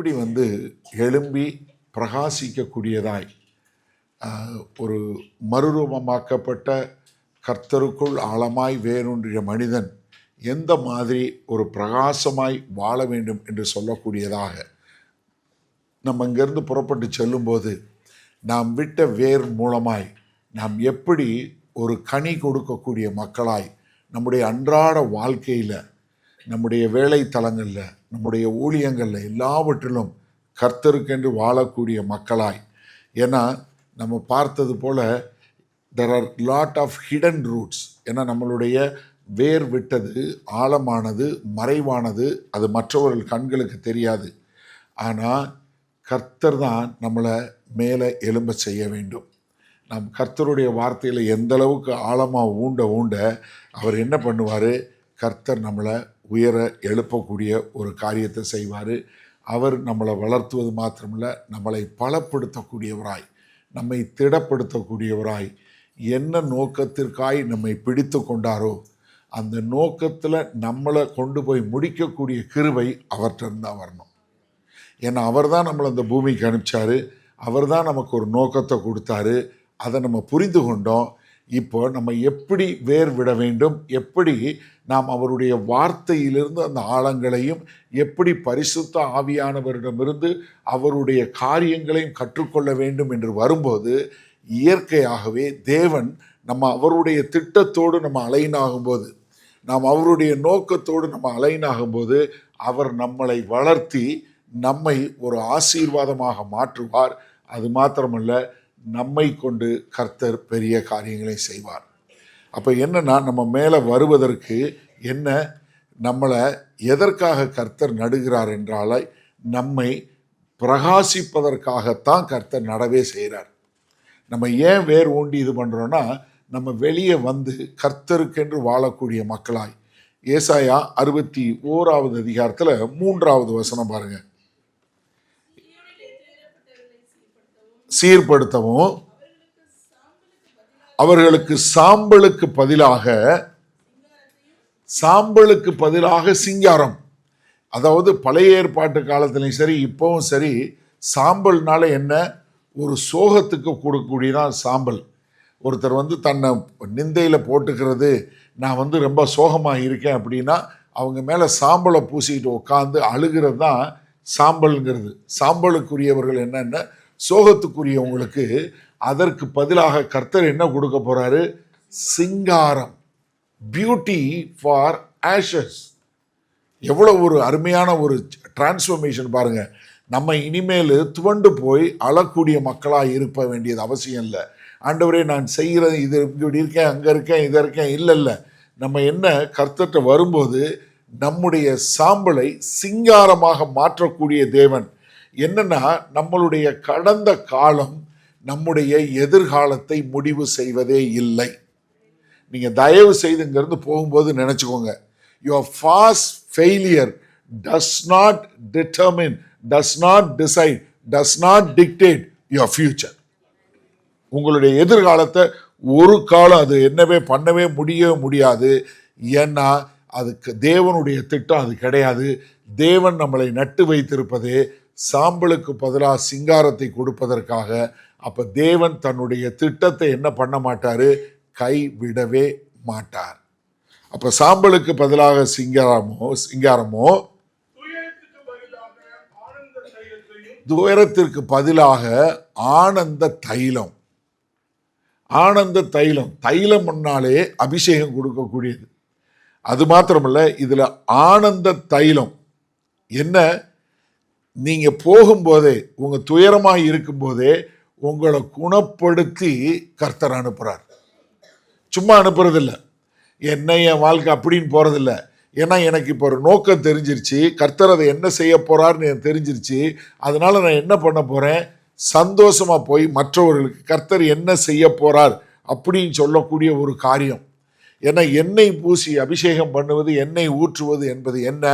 எப்படி எழும்பி பிரகாசிக்கக்கூடியதாய் ஒரு மறுரூபமாக்கப்பட்ட கர்த்தருக்குள் ஆழமாய் வேரூன்றிய மனிதன் எந்த மாதிரி ஒரு பிரகாசமாய் வாழ வேண்டும் என்று சொல்லக்கூடியதாக நம்ம இங்கேருந்து புறப்பட்டு செல்லும்போது நாம் விட்ட வேர் மூலமாய் நாம் எப்படி ஒரு கனி கொடுக்கக்கூடிய மக்களாய் நம்முடைய அன்றாட வாழ்க்கையில், நம்முடைய வேலை தலங்களில், நம்முடைய ஊழியங்களில் எல்லாவற்றிலும் கர்த்தருக்கென்று வாழக்கூடிய மக்களாய். ஏன்னா நம்ம பார்த்தது போல் there are lot of hidden roots. ஏன்னா நம்மளுடைய வேர் விட்டது ஆழமானது, மறைவானது, அது மற்றவர்கள் கண்களுக்கு தெரியாது. ஆனால் கர்த்தர் தான் நம்மளை மேலே எழும்ப செய்ய வேண்டும். நாம் கர்த்தருடைய வார்த்தையில் எந்த அளவுக்கு ஆழமாக ஊண்ட அவர் என்ன பண்ணுவார்? கர்த்தர் நம்மளை உயர எழுப்பக்கூடிய ஒரு காரியத்தை செய்வார். அவர் நம்மளை வளர்த்துவது மாத்திரமில்லை, நம்மளை பலப்படுத்தக்கூடியவராய், நம்மை திடப்படுத்தக்கூடியவராய், என்ன நோக்கத்திற்காய் நம்மை பிடித்து கொண்டாரோ அந்த நோக்கத்தில் நம்மளை கொண்டு போய் முடிக்கக்கூடிய கிருபை அவர்கிட்ட தான் வரணும். ஏன்னா அவர் தான் நம்மளை அந்த பூமிக்கு அனுப்பிச்சார், அவர் தான் நமக்கு ஒரு நோக்கத்தை கொடுத்தாரு. அதை நம்ம புரிந்து கொண்டோம். இப்போ நம்ம எப்படி வேர் விட வேண்டும், எப்படி நாம் அவருடைய வார்த்தையிலிருந்து அந்த ஆழங்களையும், எப்படி பரிசுத்த ஆவியானவரிடமிருந்து அவருடைய காரியங்களையும் கற்றுக்கொள்ள வேண்டும் என்று வரும்போது, இயற்கையாகவே தேவன் நம்ம அவருடைய திட்டத்தோடு நம்ம அலைன் ஆகும்போது, நாம் அவருடைய நோக்கத்தோடு நம்ம அலைன் ஆகும்போது, அவர் நம்மளை வளர்த்தி நம்மை ஒரு ஆசீர்வாதமாக மாற்றுவார். அது மாத்திரமல்ல, நம்மை கொண்டு கர்த்தர் பெரிய காரியங்களை செய்வார். அப்போ என்னன்னா, நம்ம மேலே வருவதற்கு என்ன, நம்மளை எதற்காக கர்த்தர் நடுகிறார் என்றால், நம்மை பிரகாசிப்பதற்காகத்தான் கர்த்தர் நடவே செய்கிறார். நம்ம ஏன் வேர் ஊண்டி இது பண்ணுறோன்னா, நம்ம வெளியே கர்த்தருக்கென்று வாழக்கூடிய மக்களாய். ஏசாயா 61வது அதிகாரத்தில் 3வது வசனம் பாருங்க. சீர்படுத்தவும் அவர்களுக்கு சாம்பலுக்கு பதிலாக சிங்காரம். அதாவது பழைய ஏற்பாட்டு காலத்திலையும் சரி, இப்பவும் சரி, சாம்பல்னால என்ன, ஒரு சோகத்துக்கு கொடுக்கக்கூடியதான் சாம்பல். ஒருத்தர் தன்னை நிந்தையில் போட்டுக்கிறது, நான் ரொம்ப சோகமாக இருக்கேன் அப்படின்னா அவங்க மேலே சாம்பலை பூசிக்கிட்டு உட்காந்து அழுகிறது தான் சாம்பல்ங்கிறது. சாம்பலுக்குரியவர்கள் என்னென்ன, சோகத்துக்குரியவங்களுக்கு அதற்கு பதிலாக கர்த்தர் என்ன கொடுக்க போறாரு? சிங்காரம், பியூட்டி ஃபார் ஆஷஸ். எவ்வளோ ஒரு அருமையான ஒரு டிரான்ஸ்ஃபர்மேஷன் பாருங்க. நம்ம இனிமேல் துவண்டு போய் அழக்கூடிய மக்களாக இருக்க வேண்டியது அவசியம் இல்லை. ஆண்டவரே, நான் செய்கிறது இது, இப்படி இருக்கேன், அங்கே இருக்கேன், இதை இருக்கேன், இல்லை. நம்ம என்ன, கர்த்தர்கிட்ட வரும்போது நம்முடைய சாம்பலை சிங்காரமாக மாற்றக்கூடிய தேவன். என்னன்னா, நம்மளுடைய கடந்த காலம் நம்முடைய எதிர்காலத்தை முடிவு செய்வதே இல்லை. நீங்கள் தயவு செய்துங்கிறது போகும்போது நினச்சிக்கோங்க, your fast failure does not determine, does not decide, does not dictate your future. உங்களுடைய எதிர்காலத்தை ஒரு காலம் அது பண்ணவே முடியாது. ஏன்னா அதுக்கு தேவனுடைய திட்டம் அது கிடையாது. தேவன் நம்மளை நட்டு வைத்திருப்பதே சாம்பலுக்கு பதிலாக சிங்காரத்தை கொடுப்பதற்காக. அப்போ தேவன் தன்னுடைய திட்டத்தை என்ன பண்ண மாட்டார்? கைவிடவே மாட்டார். அப்போ சாம்பலுக்கு பதிலாக சிங்காரமோ துயரத்திற்கு பதிலாக ஆனந்த தைலம். ஆனந்த தைலம், தைலம் முன்னாலே அபிஷேகம் கொடுக்கக்கூடியது. அது மாத்திரமல்ல, இதில் ஆனந்த தைலம் என்ன, நீங்கள் போகும்போதே, உங்கள் துயரமாக இருக்கும்போதே உங்களை குணப்படுத்தி கர்த்தர் அனுப்புகிறார். சும்மா அனுப்புறதில்ல, என்ன என் வாழ்க்கை அப்படின்னு போகிறதில்ல. ஏன்னா எனக்கு இப்போ ஒரு நோக்கம் தெரிஞ்சிருச்சு, கர்த்தர் அதை என்ன செய்ய போகிறார்னு எனக்கு தெரிஞ்சிருச்சு. அதனால் நான் என்ன பண்ண போகிறேன்? சந்தோஷமாக போய் மற்றவர்களுக்கு கர்த்தர் என்ன செய்ய போகிறார் அப்படின்னு சொல்லக்கூடிய ஒரு காரியம். ஏன்னா எண்ணெய் பூசி அபிஷேகம் பண்ணுவது, எண்ணெய் ஊற்றுவது என்பது என்ன,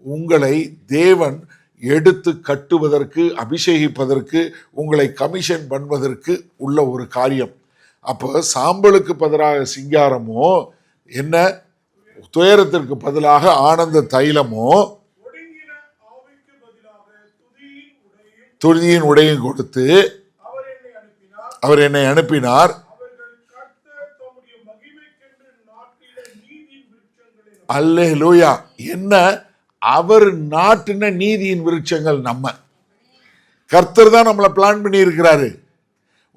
உங்களை தேவன் எடுத்து கட்டுவதற்கு, அபிஷேகிப்பதற்கு, உங்களை கமிஷன் பண்ணுவதற்கு உள்ள ஒரு காரியம். அப்போ சாம்பலுக்கு பதிலாக சிங்காரமோ என்ன, துயரத்திற்கு பதிலாக ஆனந்த தைலமோ, துதியின் உடையும் கொடுத்து அவர் என்னை அனுப்பினார். அல்லேலூயா. என்ன? அவர் நாட்டின நீதியின் விருட்சங்கள் நம்ம. கர்த்தர் தான் நம்மளை பிளான் பண்ணி இருக்கிறாரு.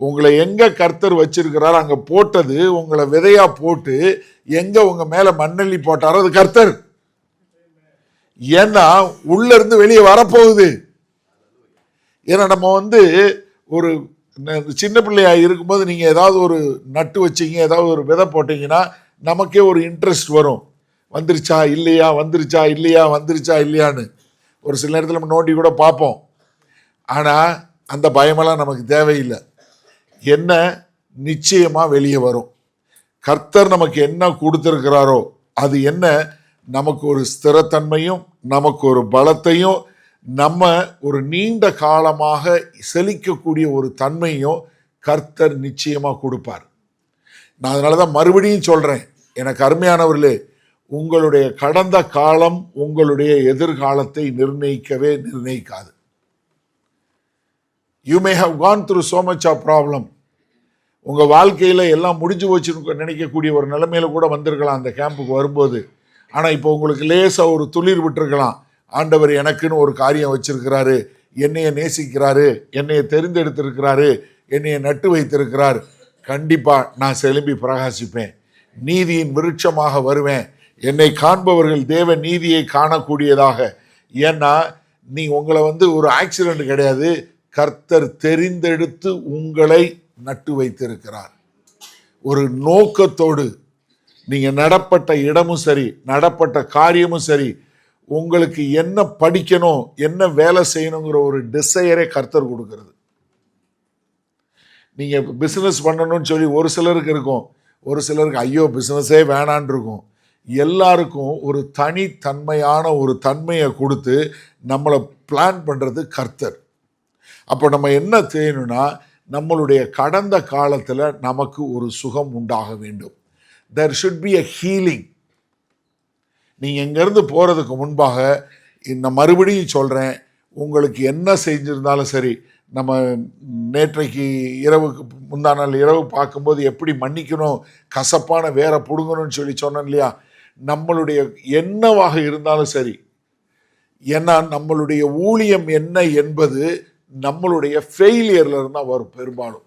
உங்களை எங்க கர்த்தர் வச்சிருக்கிறார் அங்க போட்டது, உங்களை விதையா போட்டு எங்க உங்க மேல மண்ணள்ளி போட்டாரோ அது கர்த்தர். ஏன்னா உள்ள இருந்து வெளியே வரப்போகுது. ஏன்னா நம்ம ஒரு சின்ன பிள்ளையா இருக்கும்போது நீங்க ஏதாவது ஒரு நட்டு வச்சீங்க, ஏதாவது ஒரு விதை போட்டீங்கன்னா நமக்கே ஒரு இன்ட்ரெஸ்ட் வரும். வந்துருச்சா இல்லையா, வந்துருச்சா இல்லையா, வந்துருச்சா இல்லையான்னு. ஒரு சில நேரத்தில் நம்ம நோண்டி கூட பார்ப்போம். ஆனால் அந்த பயமெல்லாம் நமக்கு தேவையில்லை. என்ன? நிச்சயமாக வெளியே வரும். கர்த்தர் நமக்கு என்ன கொடுத்துருக்கிறாரோ அது என்ன? நமக்கு ஒரு ஸ்திரத்தன்மையும் நமக்கு ஒரு பலத்தையும் நம்ம ஒரு நீண்ட காலமாக செழிக்கக்கூடிய ஒரு தன்மையும் கர்த்தர் நிச்சயமாக கொடுப்பார். நான் அதனால தான் மறுபடியும் சொல்கிறேன், எனக்கு அருமையானவர்களே, உங்களுடைய கடந்த காலம் உங்களுடைய எதிர்காலத்தை நிர்ணயிக்காது. You may have gone through so much of problem. உங்கள் வாழ்க்கையில் எல்லாம் முடிஞ்சு போச்சுன்னு நினைக்கக்கூடிய ஒரு நிலைமையில கூட வந்திருக்கலாம் அந்த கேம்புக்கு வரும்போது. ஆனால் இப்போ உங்களுக்கு லேசாக ஒரு துளிர் விட்டுருக்கலாம். ஆண்டவர் எனக்குன்னு ஒரு காரியம் வச்சிருக்கிறாரு, என்னைய நேசிக்கிறாரு, என்னைய தெரிந்தெடுத்திருக்கிறாரு, என்னைய நட்டு வைத்திருக்கிறார். கண்டிப்பாக நான் செலும்பி பிரகாசிப்பேன், நீதியின் விருட்சமாக வருவேன். என்னை காண்பவர்கள் தேவ நீதியை காணக்கூடியதாக. ஏன்னா உங்களை ஒரு ஆக்சிடென்ட் கிடையாது, கர்த்தர் தெரிந்தெடுத்து உங்களை நட்டு வைத்திருக்கிறார். ஒரு நோக்கத்தோடு நீங்க நடப்பட்ட இடமும் சரி, நடப்பட்ட காரியமும் சரி, உங்களுக்கு என்ன படிக்கணும், என்ன வேலை செய்யணுங்கிற ஒரு டிசையரே கர்த்தர் கொடுக்கிறது. நீங்க பிசினஸ் பண்ணணும்னு சொல்லி ஒரு சிலருக்கு இருக்கும், ஒரு சிலருக்கு ஐயோ பிசினஸே வேணான் இருக்கும். எல்லாருக்கும் ஒரு தனித்தன்மையான ஒரு தன்மையை கொடுத்து நம்மளை பிளான் பண்றது கர்த்தர். அப்போ நம்ம என்ன செய்யணும்னா, நம்மளுடைய கடந்த காலத்தில் நமக்கு ஒரு சுகம் உண்டாக வேண்டும். There should be a healing. நீங்கள் இங்கேருந்து போகிறதுக்கு முன்பாக நான் மறுபடியும் சொல்கிறேன், உங்களுக்கு என்ன செஞ்சுருந்தாலும் சரி, நம்ம நேற்றைக்கு இரவுக்கு முந்தா நாள் இரவு பார்க்கும்போது எப்படி மன்னிக்கணும், கசப்பான வேற பிடுங்கணும்னு சொல்லி சொன்னோம் இல்லையா? நம்மளுடைய என்னவாக இருந்தாலும் சரி, ஏன்னா நம்மளுடைய ஊழியம் என்ன என்பது நம்மளுடைய ஃபெயிலியர்ல இருந்தால் வரும். பெரும்பாலும்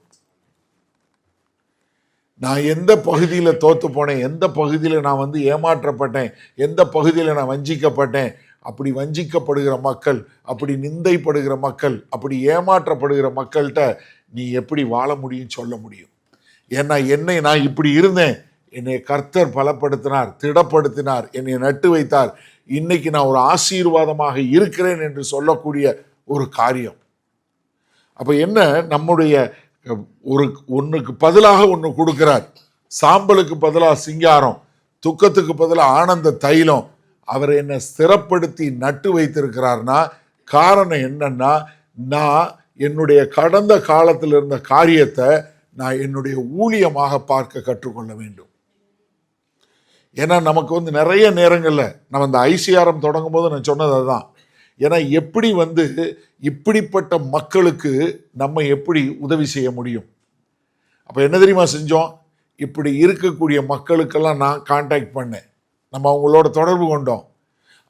நான் எந்த பகுதியில் தோத்து போனேன், எந்த பகுதியில் நான் ஏமாற்றப்பட்டேன், எந்த பகுதியில் நான் வஞ்சிக்கப்பட்டேன், அப்படி வஞ்சிக்கப்படுகிற மக்கள், அப்படி நிந்தைப்படுகிற மக்கள், அப்படி ஏமாற்றப்படுகிற மக்கள்கிட்ட நீ எப்படி வாழ முடியும் சொல்ல முடியும்? ஏன்னா நான் இப்படி இருந்தேன், என்னை கர்த்தர் பலப்படுத்தினார், திடப்படுத்தினார், என்னை நட்டு வைத்தார், இன்னைக்கு நான் ஒரு ஆசீர்வாதமாக இருக்கிறேன் என்று சொல்லக்கூடிய ஒரு காரியம். அப்போ என்ன? நம்முடைய ஒன்றுக்கு பதிலாக ஒன்று கொடுக்கிறார். சாம்பலுக்கு பதிலாக சிங்காரம், துக்கத்துக்கு பதிலாக ஆனந்த தைலம். அவர் என்னை ஸ்திரப்படுத்தி நட்டு வைத்திருக்கிறார்னா காரணம் என்னன்னா, நான் என்னுடைய கடந்த காலத்தில் இருந்த காரியத்தை நான் என்னுடைய ஊழியமாக பார்க்க கற்றுக்கொள்ள வேண்டும். ஏன்னா நமக்கு நிறைய நேரங்களில் நம்ம இந்த ஐசிஆர்எம் தொடங்கும் போது நான் சொன்னது அதுதான். ஏன்னா எப்படி இப்படிப்பட்ட மக்களுக்கு நம்ம எப்படி உதவி செய்ய முடியும்? அப்போ என்ன தெரியுமா செஞ்சோம்? இப்படி இருக்கக்கூடிய மக்களுக்கெல்லாம் நான் கான்டாக்ட் பண்ணேன், நம்ம அவங்களோட தொடர்பு கொண்டோம்.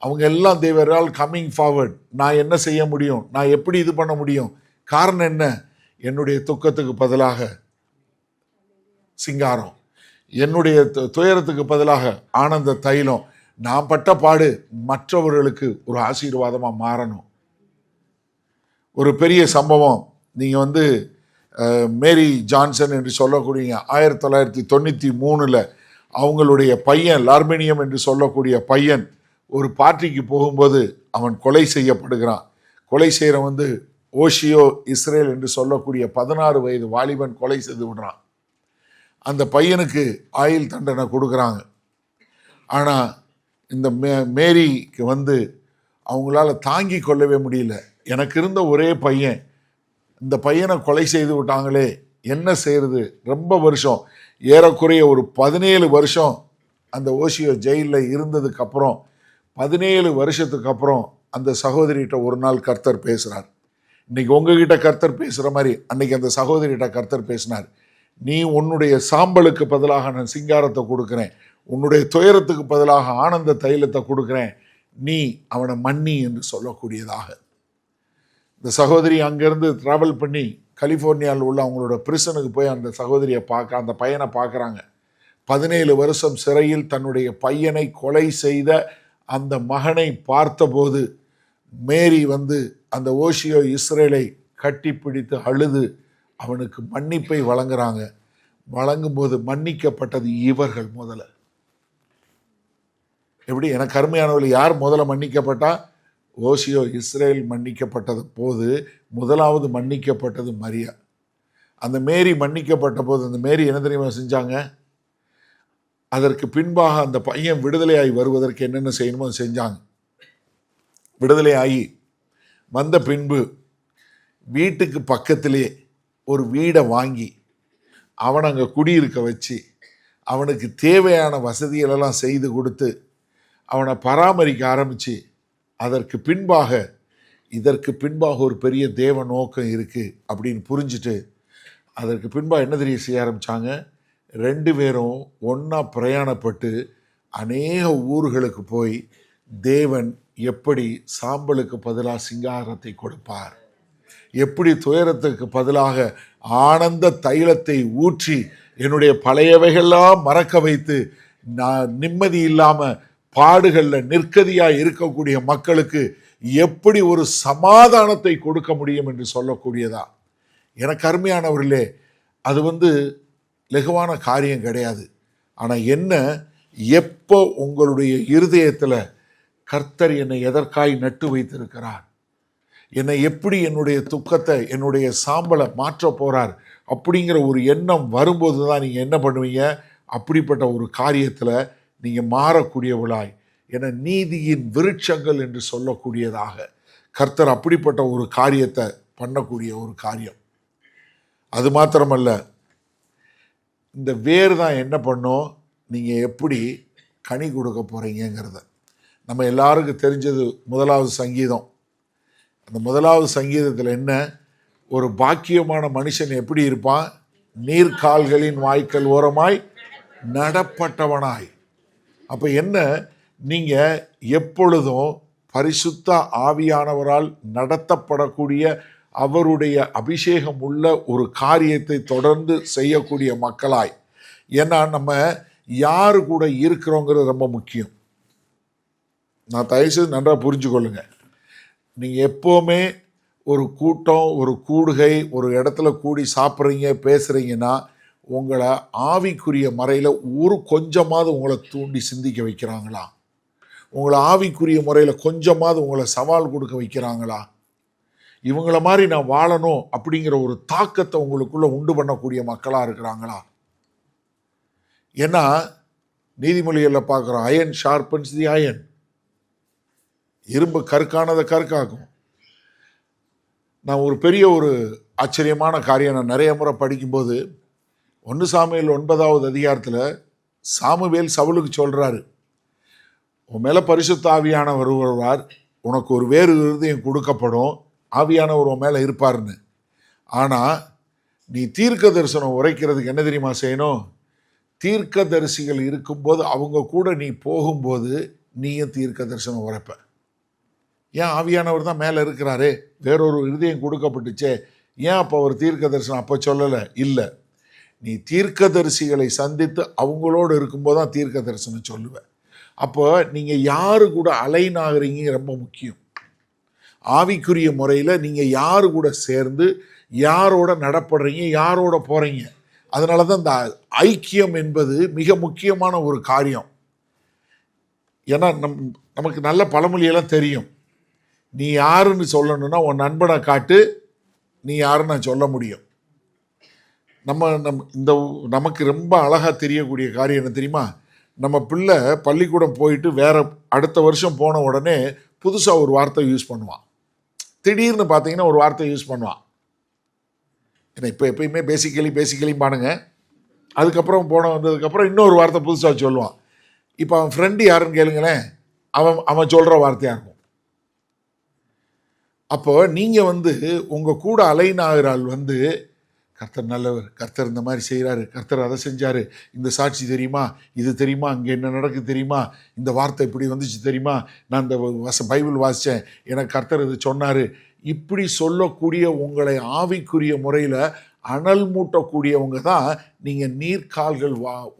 அவங்க எல்லாம் they were all coming forward. நான் என்ன செய்ய முடியும், நான் எப்படி இது பண்ண முடியும்? காரணம் என்ன? என்னுடைய துக்கத்துக்கு பதிலாக சிங்காரம், என்னுடைய துயரத்துக்கு பதிலாக ஆனந்த தைலம். நான் பட்ட பாடு மற்றவர்களுக்கு ஒரு ஆசீர்வாதமாக மாறணும். ஒரு பெரிய சம்பவம், நீங்கள் மேரி ஜான்சன் என்று சொல்லக்கூடிய 1993 அவங்களுடைய பையன், லார்மேனியம் என்று சொல்லக்கூடிய பையன் ஒரு பார்ட்டிக்கு போகும்போது அவன் கொலை செய்யப்படுகிறான். கொலை செய்கிறவன் ஓஷியோ இஸ்ரேல் என்று சொல்லக்கூடிய 16 வயது வாலிபன் கொலை செய்து விடுறான். அந்த பையனுக்கு ஆயுள் தண்டனை கொடுக்குறாங்க. ஆனால் இந்த மேரிக்கு அவங்களால தாங்கி கொள்ளவே முடியல. எனக்கு இருந்த ஒரே பையன், இந்த பையனை கொலை செய்து விட்டாங்களே, என்ன செய்யறது? ரொம்ப வருஷம், ஏறக்குறைய ஒரு 17 வருஷம் அந்த ஓஷியோ ஜெயிலில் இருந்ததுக்கு அப்புறம் 17 வருஷத்துக்கு அப்புறம் அந்த சகோதரிகிட்ட ஒரு நாள் கர்த்தர் பேசுகிறார். இன்னைக்கு உங்ககிட்ட கர்த்தர் பேசுகிற மாதிரி அன்னைக்கு அந்த சகோதரிகிட்ட கர்த்தர் பேசினார். நீ உன்னுடைய சாம்பலுக்கு பதிலாக நான் சிங்காரத்தை கொடுக்குறேன், உன்னுடைய துயரத்துக்கு பதிலாக ஆனந்த தைலத்தை கொடுக்குறேன், நீ அவனை மன்னி என்று சொல்லக்கூடியதாக. இந்த சகோதரி அங்கேருந்து ட்ராவல் பண்ணி கலிஃபோர்னியாவில் உள்ள அவங்களோட பிரிசனுக்கு போய் அந்த சகோதரியை பார்க்க, அந்த பையனை பார்க்குறாங்க. 17 வருஷம் சிறையில் தன்னுடைய பையனை கொலை செய்த அந்த மகனை பார்த்தபோது மேரி அந்த ஓஷியோ இஸ்ரேலை கட்டி பிடித்து அழுது அவனுக்கு மன்னிப்பை வழங்குறாங்க. வழங்கும்போது மன்னிக்கப்பட்டது இவர்கள் முதல்ல. எப்படி எனக்கு அருமையானவர்கள், யார் முதல்ல மன்னிக்கப்பட்டா? ஓஷியோ இஸ்ரேல் மன்னிக்கப்பட்டது போது முதலாவது மன்னிக்கப்பட்டது மரியா. அந்த மேரி மன்னிக்கப்பட்ட போது அந்த மேரி என்ன தெரியுமா செஞ்சாங்க? அதற்கு பின்பாக அந்த பையன் விடுதலையாகி வருவதற்கு என்னென்ன செய்யணுமோ அதை செஞ்சாங்க. விடுதலையாகி வந்த பின்பு வீட்டுக்கு பக்கத்திலே ஒரு வீடை வாங்கி அவனை அங்கே குடியிருக்க வச்சு அவனுக்கு தேவையான வசதிகளெல்லாம் செய்து கொடுத்து அவனை பராமரிக்க ஆரம்பித்து இதற்கு பின்பாக ஒரு பெரிய தேவ நோக்கம் இருக்குது அப்படின்னு புரிஞ்சுட்டு அதற்கு பின்பாக என்ன தெரிய செய்ய ஆரம்பித்தாங்க? 2 பேரும் ஒன்றா பிரயாணப்பட்டு அநேக ஊர்களுக்கு போய் தேவன் எப்படி சாம்பலுக்கு பதிலாக சிங்காரத்தை கொடுப்பார், எப்படி துயரத்துக்கு பதிலாக ஆனந்த தைலத்தை ஊற்றி என்னுடைய பழையவைகள்லாம் மறக்க வைத்து நான் நிம்மதி இல்லாமல் பாடுகளில் நிற்கதியாக இருக்கக்கூடிய மக்களுக்கு எப்படி ஒரு சமாதானத்தை கொடுக்க முடியும் என்று சொல்லக்கூடியதா. எனக்கு அருமையானவர்களே, அது லகுவான காரியம் கிடையாது. ஆனால் என்ன, எப்போ உங்களுடைய இருதயத்தில் கர்த்தர் என்னை எதற்காய் நட்டு வைத்திருக்கிறார், என்னை எப்படி என்னுடைய துக்கத்தை என்னுடைய சாம்பலை மாற்ற போகிறார் அப்படிங்கிற ஒரு எண்ணம் வரும்போது தான் நீங்கள் என்ன பண்ணுவீங்க? அப்படிப்பட்ட ஒரு காரியத்தில் நீங்கள் மாறக்கூடியவளாய், என நீதியின் விருட்சங்கள் என்று சொல்லக்கூடியதாக கர்த்தர் அப்படிப்பட்ட ஒரு காரியத்தை பண்ணக்கூடிய ஒரு காரியம். அது மாத்திரமல்ல, இந்த வேர் தான் என்ன பண்ணும், நீங்கள் எப்படி கனி கொடுக்க போகிறீங்கிறத. நம்ம எல்லாருக்கும் தெரிஞ்சது 1வது சங்கீதம். அந்த 1வது சங்கீதத்தில் என்ன, ஒரு பாக்கியமான மனுஷன் எப்படி இருப்பான்? நீர்கால்களின் வாய்க்கால் ஓரமாய் நடப்பட்டவனாய். அப்போ என்ன, நீங்கள் எப்பொழுதும் பரிசுத்த ஆவியானவரால் நடத்தப்படக்கூடிய அவருடைய அபிஷேகம் உள்ள ஒரு காரியத்தை தொடர்ந்து செய்யக்கூடிய மக்களாய். ஏன்னா நம்ம யாரு கூட இருக்கிறோங்கிறது ரொம்ப முக்கியம். நான் தயவுசெய்து நன்றாக புரிஞ்சுக்கொள்ளுங்க. நீங்கள் எப்போவுமே ஒரு கூட்டம், ஒரு கூடுகை, ஒரு இடத்துல கூடி சாப்பிட்றீங்க, பேசுகிறீங்கன்னா உங்களை ஆவிக்குரிய முறையில் கொஞ்சமாவது உங்களை தூண்டி சிந்திக்க வைக்கிறாங்களா? உங்களை ஆவிக்குரிய முறையில் கொஞ்சமாவது உங்களை சவால் கொடுக்க வைக்கிறாங்களா? இவங்கள மாதிரி நான் வாழணும் அப்படிங்கிற ஒரு தாக்கத்தை உங்களுக்குள்ள உண்டு பண்ணக்கூடிய மக்களாக இருக்கிறாங்களா? ஏன்னா நீதிமொழிகளில் பார்க்குறோம், அயன் ஷார்பன்ஸ் தி அயன். இரும்பு கற்கானதை கற்காக்கும். நான் ஒரு பெரிய ஒரு ஆச்சரியமான காரியம் நான் நிறைய முறை படிக்கும்போது, 1 சாமுவேல் 9வது அதிகாரத்தில் சாமுவேல் சவுலுக்கு சொல்கிறாரு, உன் மேலே பரிசுத்த ஆவியானவர் வருவார், உனக்கு ஒரு வேறு இருதயம் கொடுக்கப்படும், ஆவியானவர் உன் மேலே இருப்பார்னு. ஆனால் நீ தீர்க்க தரிசனம் உரைக்கிறதுக்கு என்ன தெரியுமா செய்யணும்? தீர்க்க தரிசிகள் இருக்கும்போது அவங்க கூட நீ போகும்போது நீயும் தீர்க்க தரிசனம் உரைப்ப. ஏன்? ஆவியானவர் தான் மேலே இருக்கிறாரே, வேறொரு இருதயம் கொடுக்கப்பட்டுச்சே, ஏன் அப்போ அவர் தீர்க்க தரிசனம் அப்போ சொல்லலை? இல்லை, நீ தீர்க்க தரிசிகளை சந்தித்து அவங்களோடு இருக்கும்போது தான் தீர்க்க தரிசனம் சொல்லுவேன். அப்போ நீங்கள் யாரு கூட அலைன் ஆகுறீங்க ரொம்ப முக்கியம். ஆவிக்குரிய முறையில் நீங்கள் யாரு கூட சேர்ந்து யாரோட நடப்படுறீங்க, யாரோட போகிறீங்க. அதனால தான் இந்த ஐக்கியம் என்பது மிக முக்கியமான ஒரு காரியம். ஏன்னா நமக்கு நல்ல பழமொழியெல்லாம் தெரியும். நீ யாருன்னு சொல்லணும்னா உன் நண்பனை காட்டு, நீ யாருன்னு நான் சொல்ல முடியும். நமக்கு ரொம்ப அழகாக தெரியக்கூடிய காரியம் என்ன தெரியுமா? நம்ம பிள்ளை பள்ளிக்கூடம் போயிட்டு வேற அடுத்த வருஷம் போன உடனே புதுசாக ஒரு வார்த்தை யூஸ் பண்ணுவான். திடீர்னு பார்த்தீங்கன்னா ஒரு வார்த்தை யூஸ் பண்ணுவான். ஏன்னா இப்போ எப்பயுமே பேசிக்கலி பானுங்க. அதுக்கப்புறம் வந்ததுக்கப்புறம் இன்னொரு வார்த்தை புதுசாக சொல்லுவான். இப்போ அவன் ஃப்ரெண்டு யாருன்னு கேளுங்களேன், அவன் சொல்கிற வார்த்தையாக இருக்கும். அப்போ நீங்கள் வந்து உங்கள் கூட அலைநாகிறாள் வந்து கர்த்தர் நல்லவர், கர்த்தர் இந்த மாதிரி செய்கிறாரு, கர்த்தர் அதை செஞ்சார், இந்த சாட்சி தெரியுமா, இது தெரியுமா, அங்கே என்ன நடக்குது தெரியுமா, இந்த வார்த்தை இப்படி வந்துச்சு தெரியுமா, நான் இந்த பைபிள் வாசித்தேன், எனக்கு கர்த்தர் இது சொன்னார், இப்படி சொல்லக்கூடிய உங்களை ஆவிக்குரிய முறையில் அனல் மூட்டக்கூடியவங்க தான் நீங்கள் நீர்க்கால்கள்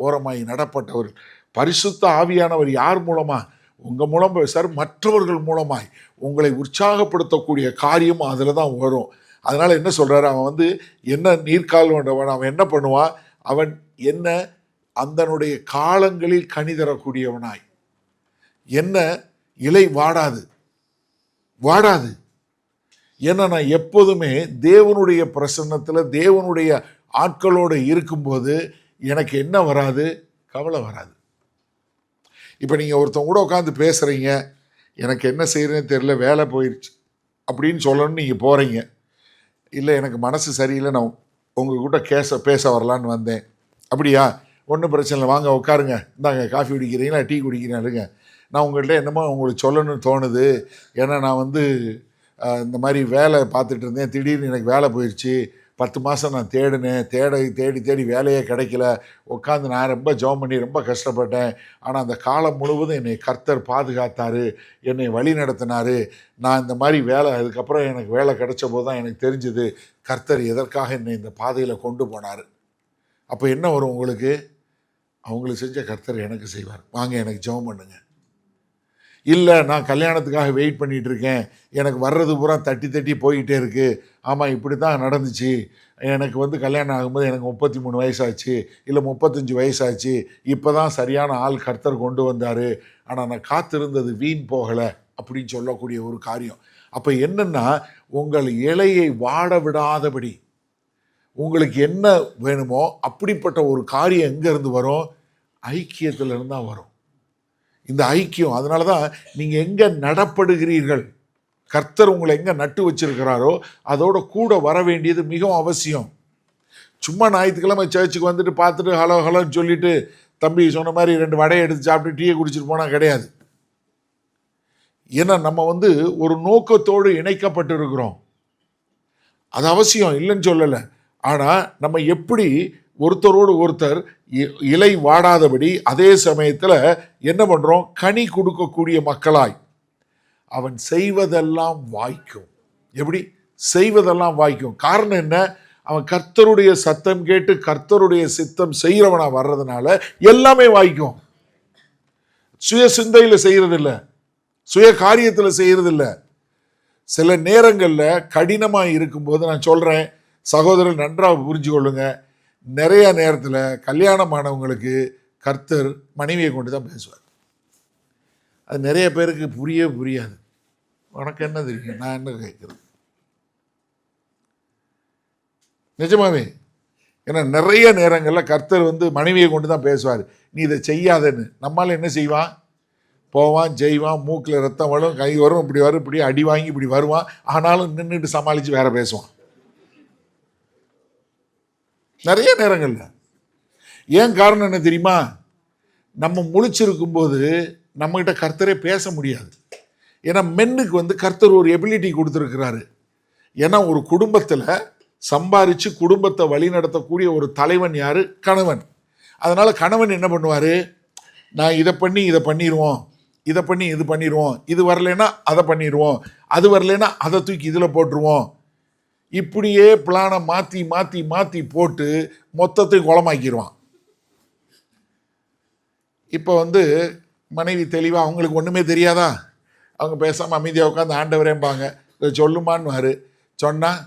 ஓரமாய் நடப்பட்டவர்கள். பரிசுத்த ஆவியானவர் யார் மூலமா? உங்கள் மூலம் சார், மற்றவர்கள் மூலமாய் உங்களை உற்சாகப்படுத்தக்கூடிய காரியம் அதில் தான் வரும். அதனால் என்ன சொல்கிறாரு, அவன் வந்து என்ன நீர்க்கால் கொண்டவன், அவன் என்ன பண்ணுவான், அவன் என்ன அந்தனுடைய காலங்களில் கனி தரக்கூடியவனாய், என்ன இலை வாடாது வாடாது. ஏன்னா நான் எப்போதுமே தேவனுடைய பிரசன்னத்தில் தேவனுடைய ஆட்களோடு இருக்கும்போது எனக்கு என்ன வராது, கவலை வராது. இப்போ நீங்கள் ஒருத்தவங்க கூட உட்காந்து பேசுகிறீங்க, எனக்கு என்ன செய்கிறேன்னு தெரியல, வேலை போயிடுச்சு அப்படின்னு சொல்லணும்னு நீங்கள் போகிறீங்க. இல்லை எனக்கு மனசு சரியில்லை, நான் உங்கள்கிட்ட பேச வரலான்னு வந்தேன். அப்படியா, ஒன்றும் பிரச்சனை இல்லை, வாங்க உட்காருங்க, இந்தாங்க காஃபி குடிக்கிறீங்களா, டீ குடிக்கிறீங்க, நான் உங்கள்கிட்ட என்னமோ உங்களுக்கு சொல்லணும்னு தோணுது. ஏன்னா நான் வந்து இந்த மாதிரி வேலை பார்த்துட்டு இருந்தேன், திடீர்னு எனக்கு வேலை போயிடுச்சு, 10 மாதம் நான் தேடி வேலையே கிடைக்கல, உட்காந்து நான் ரொம்ப ஜெபம் பண்ணி ரொம்ப கஷ்டப்பட்டேன். ஆனால் அந்த காலம் முழுவதும் என்னை கர்த்தர் பாதுகாத்தார், என்னை வழி நடத்தினார். நான் இந்த மாதிரி வேலை, அதுக்கப்புறம் எனக்கு வேலை கிடைச்ச போது தான் எனக்கு தெரிஞ்சுது கர்த்தர் எதற்காக என்னை இந்த பாதையில் கொண்டு போனார். அப்போ என்ன வரும் உங்களுக்கு, அவங்களுக்கு செஞ்ச கர்த்தர் எனக்கு செய்வார், வாங்க எனக்கு ஜெபம் பண்ணுங்க. இல்லை நான் கல்யாணத்துக்காக வெயிட் பண்ணிகிட்டு இருக்கேன், எனக்கு வர்றது பூரா தட்டி போய்கிட்டே இருக்குது, ஆமாம் இப்படி தான் நடந்துச்சு, எனக்கு வந்து கல்யாணம் ஆகும்போது எனக்கு 33 வயசாச்சு, இல்லை 35 வயசாச்சு, இப்போ தான் சரியான ஆள் கர்த்தர் கொண்டு வந்தார், ஆனால் நான் காத்திருந்தது வீண் போகலை அப்படின்னு சொல்லக்கூடிய ஒரு காரியம். அப்போ என்னென்னா, உங்கள் இலையை வாட விடாதபடி உங்களுக்கு என்ன வேணுமோ அப்படிப்பட்ட ஒரு காரியம் எங்கேருந்து வரும், ஐக்கியத்திலிருந்து தான் வரும். இந்த ஐக்கியம், அதனால தான் நீங்கள் எங்கே நடப்படுகிறீர்கள், கர்த்தர் உங்களை எங்கே நட்டு வச்சிருக்கிறாரோ அதோட கூட வர வேண்டியது மிகவும் அவசியம். சும்மா ஞாயிற்றுக்கிழமை சர்ச்சுக்கு வந்துட்டு பார்த்துட்டு ஹலோ ஹலோன்னு சொல்லிட்டு தம்பி சொன்ன மாதிரி 2 வடையை எடுத்து சாப்பிட்டு டீயை குடிச்சிட்டு போனால் கிடையாது. ஏன்னா நம்ம வந்து ஒரு நோக்கத்தோடு இணைக்கப்பட்டு இருக்கிறோம், அது அவசியம், இல்லைன்னு சொல்லலை. ஆனால் நம்ம எப்படி ஒருத்தரோடு ஒருத்தர் இலை வாடாதபடி அதே சமயத்தில் என்ன பண்ணுறோம், கனி கொடுக்கக்கூடிய மக்களாய், அவன் செய்வதெல்லாம் வாய்க்கும். எப்படி செய்வதெல்லாம் வாய்க்கும்? காரணம் என்ன, அவன் கர்த்தருடைய சத்தம் கேட்டு கர்த்தருடைய சித்தம் செய்கிறவனா வர்றதுனால எல்லாமே வாய்க்கும். சுய சிந்தையில் செய்யறதில்லை, சுய காரியத்தில் செய்யறதில்ல. சில நேரங்களில் கடினமாக இருக்கும்போது நான் சொல்கிறேன், சகோதரர் நன்றாக புரிஞ்சு கொள்ளுங்க, நிறைய நேரத்தில் கல்யாணமானவங்களுக்கு கர்த்தர் மனைவியை கொண்டு தான் பேசுவார். அது நிறைய பேருக்கு புரியாது. உனக்கு என்ன தெரியும், நான் என்ன கேட்குறது, நிஜமாவே. ஏன்னா நிறைய நேரங்களில் கர்த்தர் வந்து மனைவியை கொண்டு தான் பேசுவார், நீ இதை செய்யாதன்னு. நம்மளால் என்ன செய்வான், போவான் செய்வான், மூக்கில் ரத்தம் வரும், கை வரும், இப்படி வரும், இப்படி அடி வாங்கி இப்படி வருவான், ஆனாலும் நின்றுட்டு சமாளித்து வேற பேசுவான் நிறைய நேரங்கள்ல. ஏன் காரணம் என்ன தெரியுமா, நம்ம முழிச்சிருக்கும்போது நம்மகிட்ட கர்த்தரே பேச முடியாது. ஏன்னா மென்னுக்கு வந்து கர்த்தர் ஒரு எபிலிட்டி கொடுத்துருக்கிறாரு. ஏன்னா ஒரு குடும்பத்தில் சம்பாரித்து குடும்பத்தை வழி நடத்தக்கூடிய ஒரு தலைவன் யாரு, கணவன். அதனால கணவன் என்ன பண்ணுவார், நான் இதை பண்ணி இதை பண்ணிடுவோம், இதை பண்ணி இது பண்ணிடுவோம், இது வரலைன்னா அதை பண்ணிடுவோம், அது வரலைன்னா அதை தூக்கி இதில் போட்டுருவோம், இப்படியே பிளானை மாற்றி மாற்றி மாற்றி போட்டு மொத்தத்தையும் குளமாக்கிடுவான். இப்போ வந்து மனைவி தெளிவாக, அவங்களுக்கு ஒன்றுமே தெரியாதா, அவங்க பேசாமல் அமைதியாக உட்காந்து ஆண்டவரேம்பாங்க, இதை சொல்லுமான்னு சொன்னால்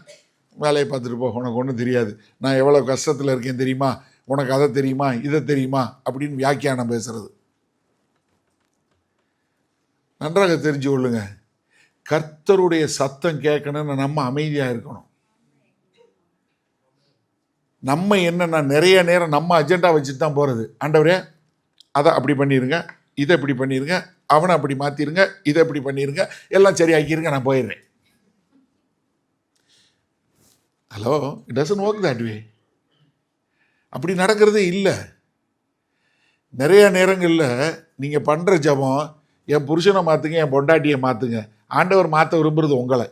வேலையை பார்த்துட்டு போ, உனக்கு ஒன்றும் தெரியாது, நான் எவ்வளோ கஷ்டத்தில் இருக்கேன் தெரியுமா, உனக்கு அதை தெரியுமா இதை தெரியுமா அப்படின்னு வியாக்கியானம் பேசுறது. நன்றாக தெரிஞ்சு கொள்ளுங்க, கர்த்தருடைய சத்தம் கேட்கணும்னு நம்ம அமைதியாக இருக்கணும். நம்ம என்னன்னா நிறைய நேரம் நம்ம அஜெண்டா வச்சுட்டு தான் போகிறது. ஆண்டவரே அதை அப்படி பண்ணிடுங்க, இதை இப்படி பண்ணிடுங்க, அவனை அப்படி மாற்றிடுங்க, இதை இப்படி பண்ணிடுங்க, எல்லாம் சரியாக்கிடுங்க, நான் போயிடுறேன். Hello, it doesn't work that way. அப்படி நடக்கிறதே இல்லை. நிறைய நேரங்களில் நீங்கள் பண்ணுற ஜபம், என் புருஷனை மாற்றுங்க, என் பொண்டாட்டியை மாற்றுங்க, ஆண்டவர் மாற்ற விரும்புகிறது உங்களை.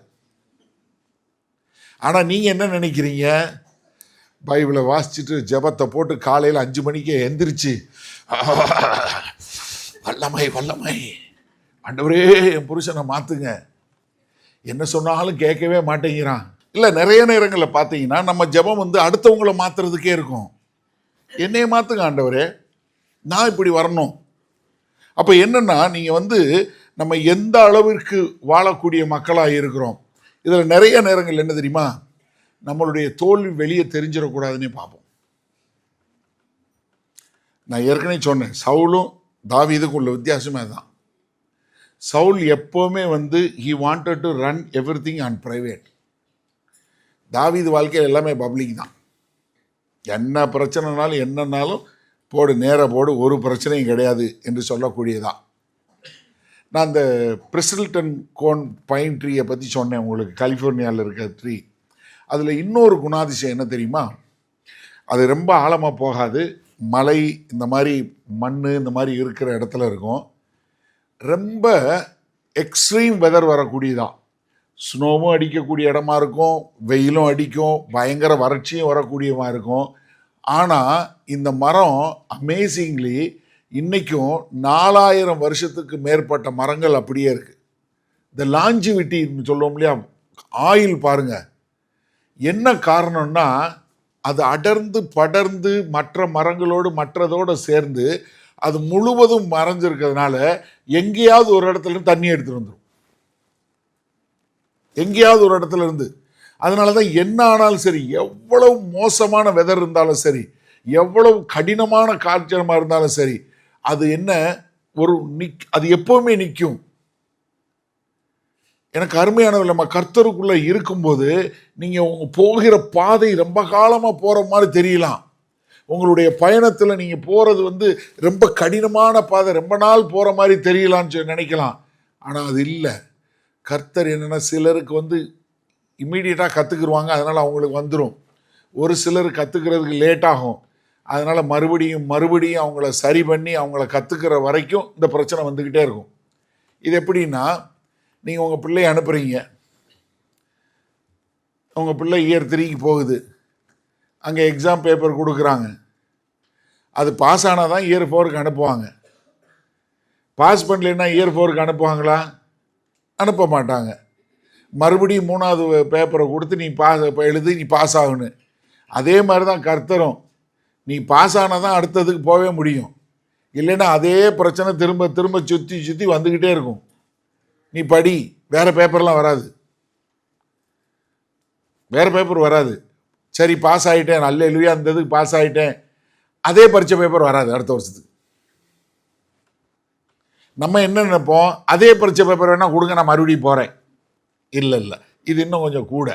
ஆனால் நீங்கள் என்ன நினைக்கிறீங்க? பைபிளை வாசிச்சுட்டு ஜெபத்தை போட்டு காலையில் 5 மணிக்கே எந்திரிச்சு வல்லமை வல்லமை ஆண்டவரே என் புருஷனை மாற்றுங்க, என்ன சொன்னாலும் கேட்கவே மாட்டேங்கிறான். இல்லை, நிறைய நேரங்களில் பார்த்தீங்கன்னா நம்ம ஜெபம் அடுத்தவங்கள மாற்றுறதுக்கே இருக்கும். என்னைய மாற்றுங்க ஆண்டவரே, நான் இப்படி வரணும். அப்போ என்னன்னா, நீங்கள் நம்ம எந்த அளவிற்கு வாழக்கூடிய மக்களாக இருக்கிறோம். இதில் நிறைய நேரங்கள் என்ன தெரியுமா, நம்மளுடைய தோல்வி வெளியே தெரிஞ்சிடக்கூடாதுன்னே பார்ப்போம். நான் ஏற்கனவே சொன்னேன், சவுலும் தாவீதுக்கும் உள்ள வித்தியாசமே அதுதான். சவுல் எப்போவுமே he wanted to run everything on private. தாவீது வாழ்க்கையில் எல்லாமே பப்ளிக் தான். என்ன பிரச்சனைனாலும் என்னன்னாலும் போடு, நேர போடு, ஒரு பிரச்சனையும் கிடையாது என்று சொல்லக்கூடியதான். நான் இந்த பிரிசில்டன் கோன் பைன் ட்ரீயை பற்றி சொன்னேன் உங்களுக்கு, கலிஃபோர்னியாவில் இருக்கிற ட்ரீ. அதில் இன்னொரு குணாதிசயம் என்ன தெரியுமா, அது ரொம்ப ஆழமாக போகாது, மலை இந்த மாதிரி மண் இந்த மாதிரி இருக்கிற இடத்துல இருக்கும். ரொம்ப எக்ஸ்ட்ரீம் வெதர் வரக்கூடியதான். ஸ்னோவும் அடிக்கக்கூடிய இடமா இருக்கும், வெயிலும் அடிக்கும், பயங்கர வறட்சியும் வரக்கூடியமாக இருக்கும். ஆனால் இந்த மரம் அமேசிங்லி இன்றைக்கும் 4000 வருஷத்துக்கு மேற்பட்ட மரங்கள் அப்படியே இருக்குது. இந்த லாஞ்சிவிட்டின்னு சொல்லுவோம் இல்லையா, ஆயில் பாருங்கள். என்ன காரணம்னா, அது அடர்ந்து படர்ந்து மற்ற மரங்களோடு மற்றதோடு சேர்ந்து அது முழுவதும் மறைஞ்சிருக்கிறதுனால எங்கேயாவது ஒரு இடத்துல இருந்து தண்ணி எடுத்துகிட்டு வந்துடும், எங்கேயாவது ஒரு இடத்துல இருந்து. அதனால தான் என்ன ஆனாலும் சரி, எவ்வளவு மோசமான வெதர் இருந்தாலும் சரி, எவ்வளவு கடினமான காய்ச்சலமாக இருந்தாலும் சரி, அது என்ன அது எப்பவுமே நிற்கும். எனக்கு அருமையானவர், நம்ம கர்த்தருக்குள்ளே இருக்கும்போது நீங்கள் உங்கள் போகிற பாதை ரொம்ப காலமாக போகிற மாதிரி தெரியலாம். உங்களுடைய பயணத்தில் நீங்கள் போகிறது ரொம்ப கடினமான பாதை, ரொம்ப நாள் போகிற மாதிரி தெரியலான்னு நினைக்கலாம். ஆனால் அது இல்லை. கர்த்தர் என்னென்னா, சிலருக்கு இம்மீடியட்டாக கற்றுக்குருவாங்க, அதனால் அவங்களுக்கு வந்துடும். ஒரு சிலர் கற்றுக்கிறதுக்கு லேட் ஆகும், அதனால் மறுபடியும் அவங்கள சரி பண்ணி அவங்கள கற்றுக்கிற வரைக்கும் இந்த பிரச்சனை வந்துக்கிட்டே இருக்கும். இது எப்படின்னா, நீங்கள் உங்கள் பிள்ளையை அனுப்புகிறீங்க, உங்கள் பிள்ளை இயர் 3க்கு போகுது, அங்கே எக்ஸாம் பேப்பர் கொடுக்குறாங்க, அது பாஸ் ஆனால் தான் இயர் 4க்கு அனுப்புவாங்க. பாஸ் பண்ணலைன்னா இயர் 4க்கு அனுப்புவாங்களா? அனுப்ப மாட்டாங்க. மறுபடியும் 3வது பேப்பரை கொடுத்து நீ எழுதி நீ பாஸ் ஆகணும். அதே மாதிரி தான் கர்த்தரும், நீ பாஸ் ஆனால் தான் அடுத்ததுக்கு போகவே முடியும், இல்லைன்னா அதே பிரச்சனை திரும்ப திரும்ப சுற்றி வந்துக்கிட்டே இருக்கும். நீ படி, வேறு பேப்பர்லாம் வராது, வேறு பேப்பர் வராது. சரி பாஸ் ஆகிட்டேன், நல்ல இல்லையா அந்த இதுக்கு பாஸ் ஆகிட்டேன், அதே பரீட்சை பேப்பர் வராது அடுத்த வருஷத்துக்கு. நம்ம என்ன நினைப்போம், அதே பரீட்சை பேப்பர் வேணால் கொடுங்க, நான் மறுபடியும் போகிறேன். இல்லை, இது இன்னும் கொஞ்சம் கூட.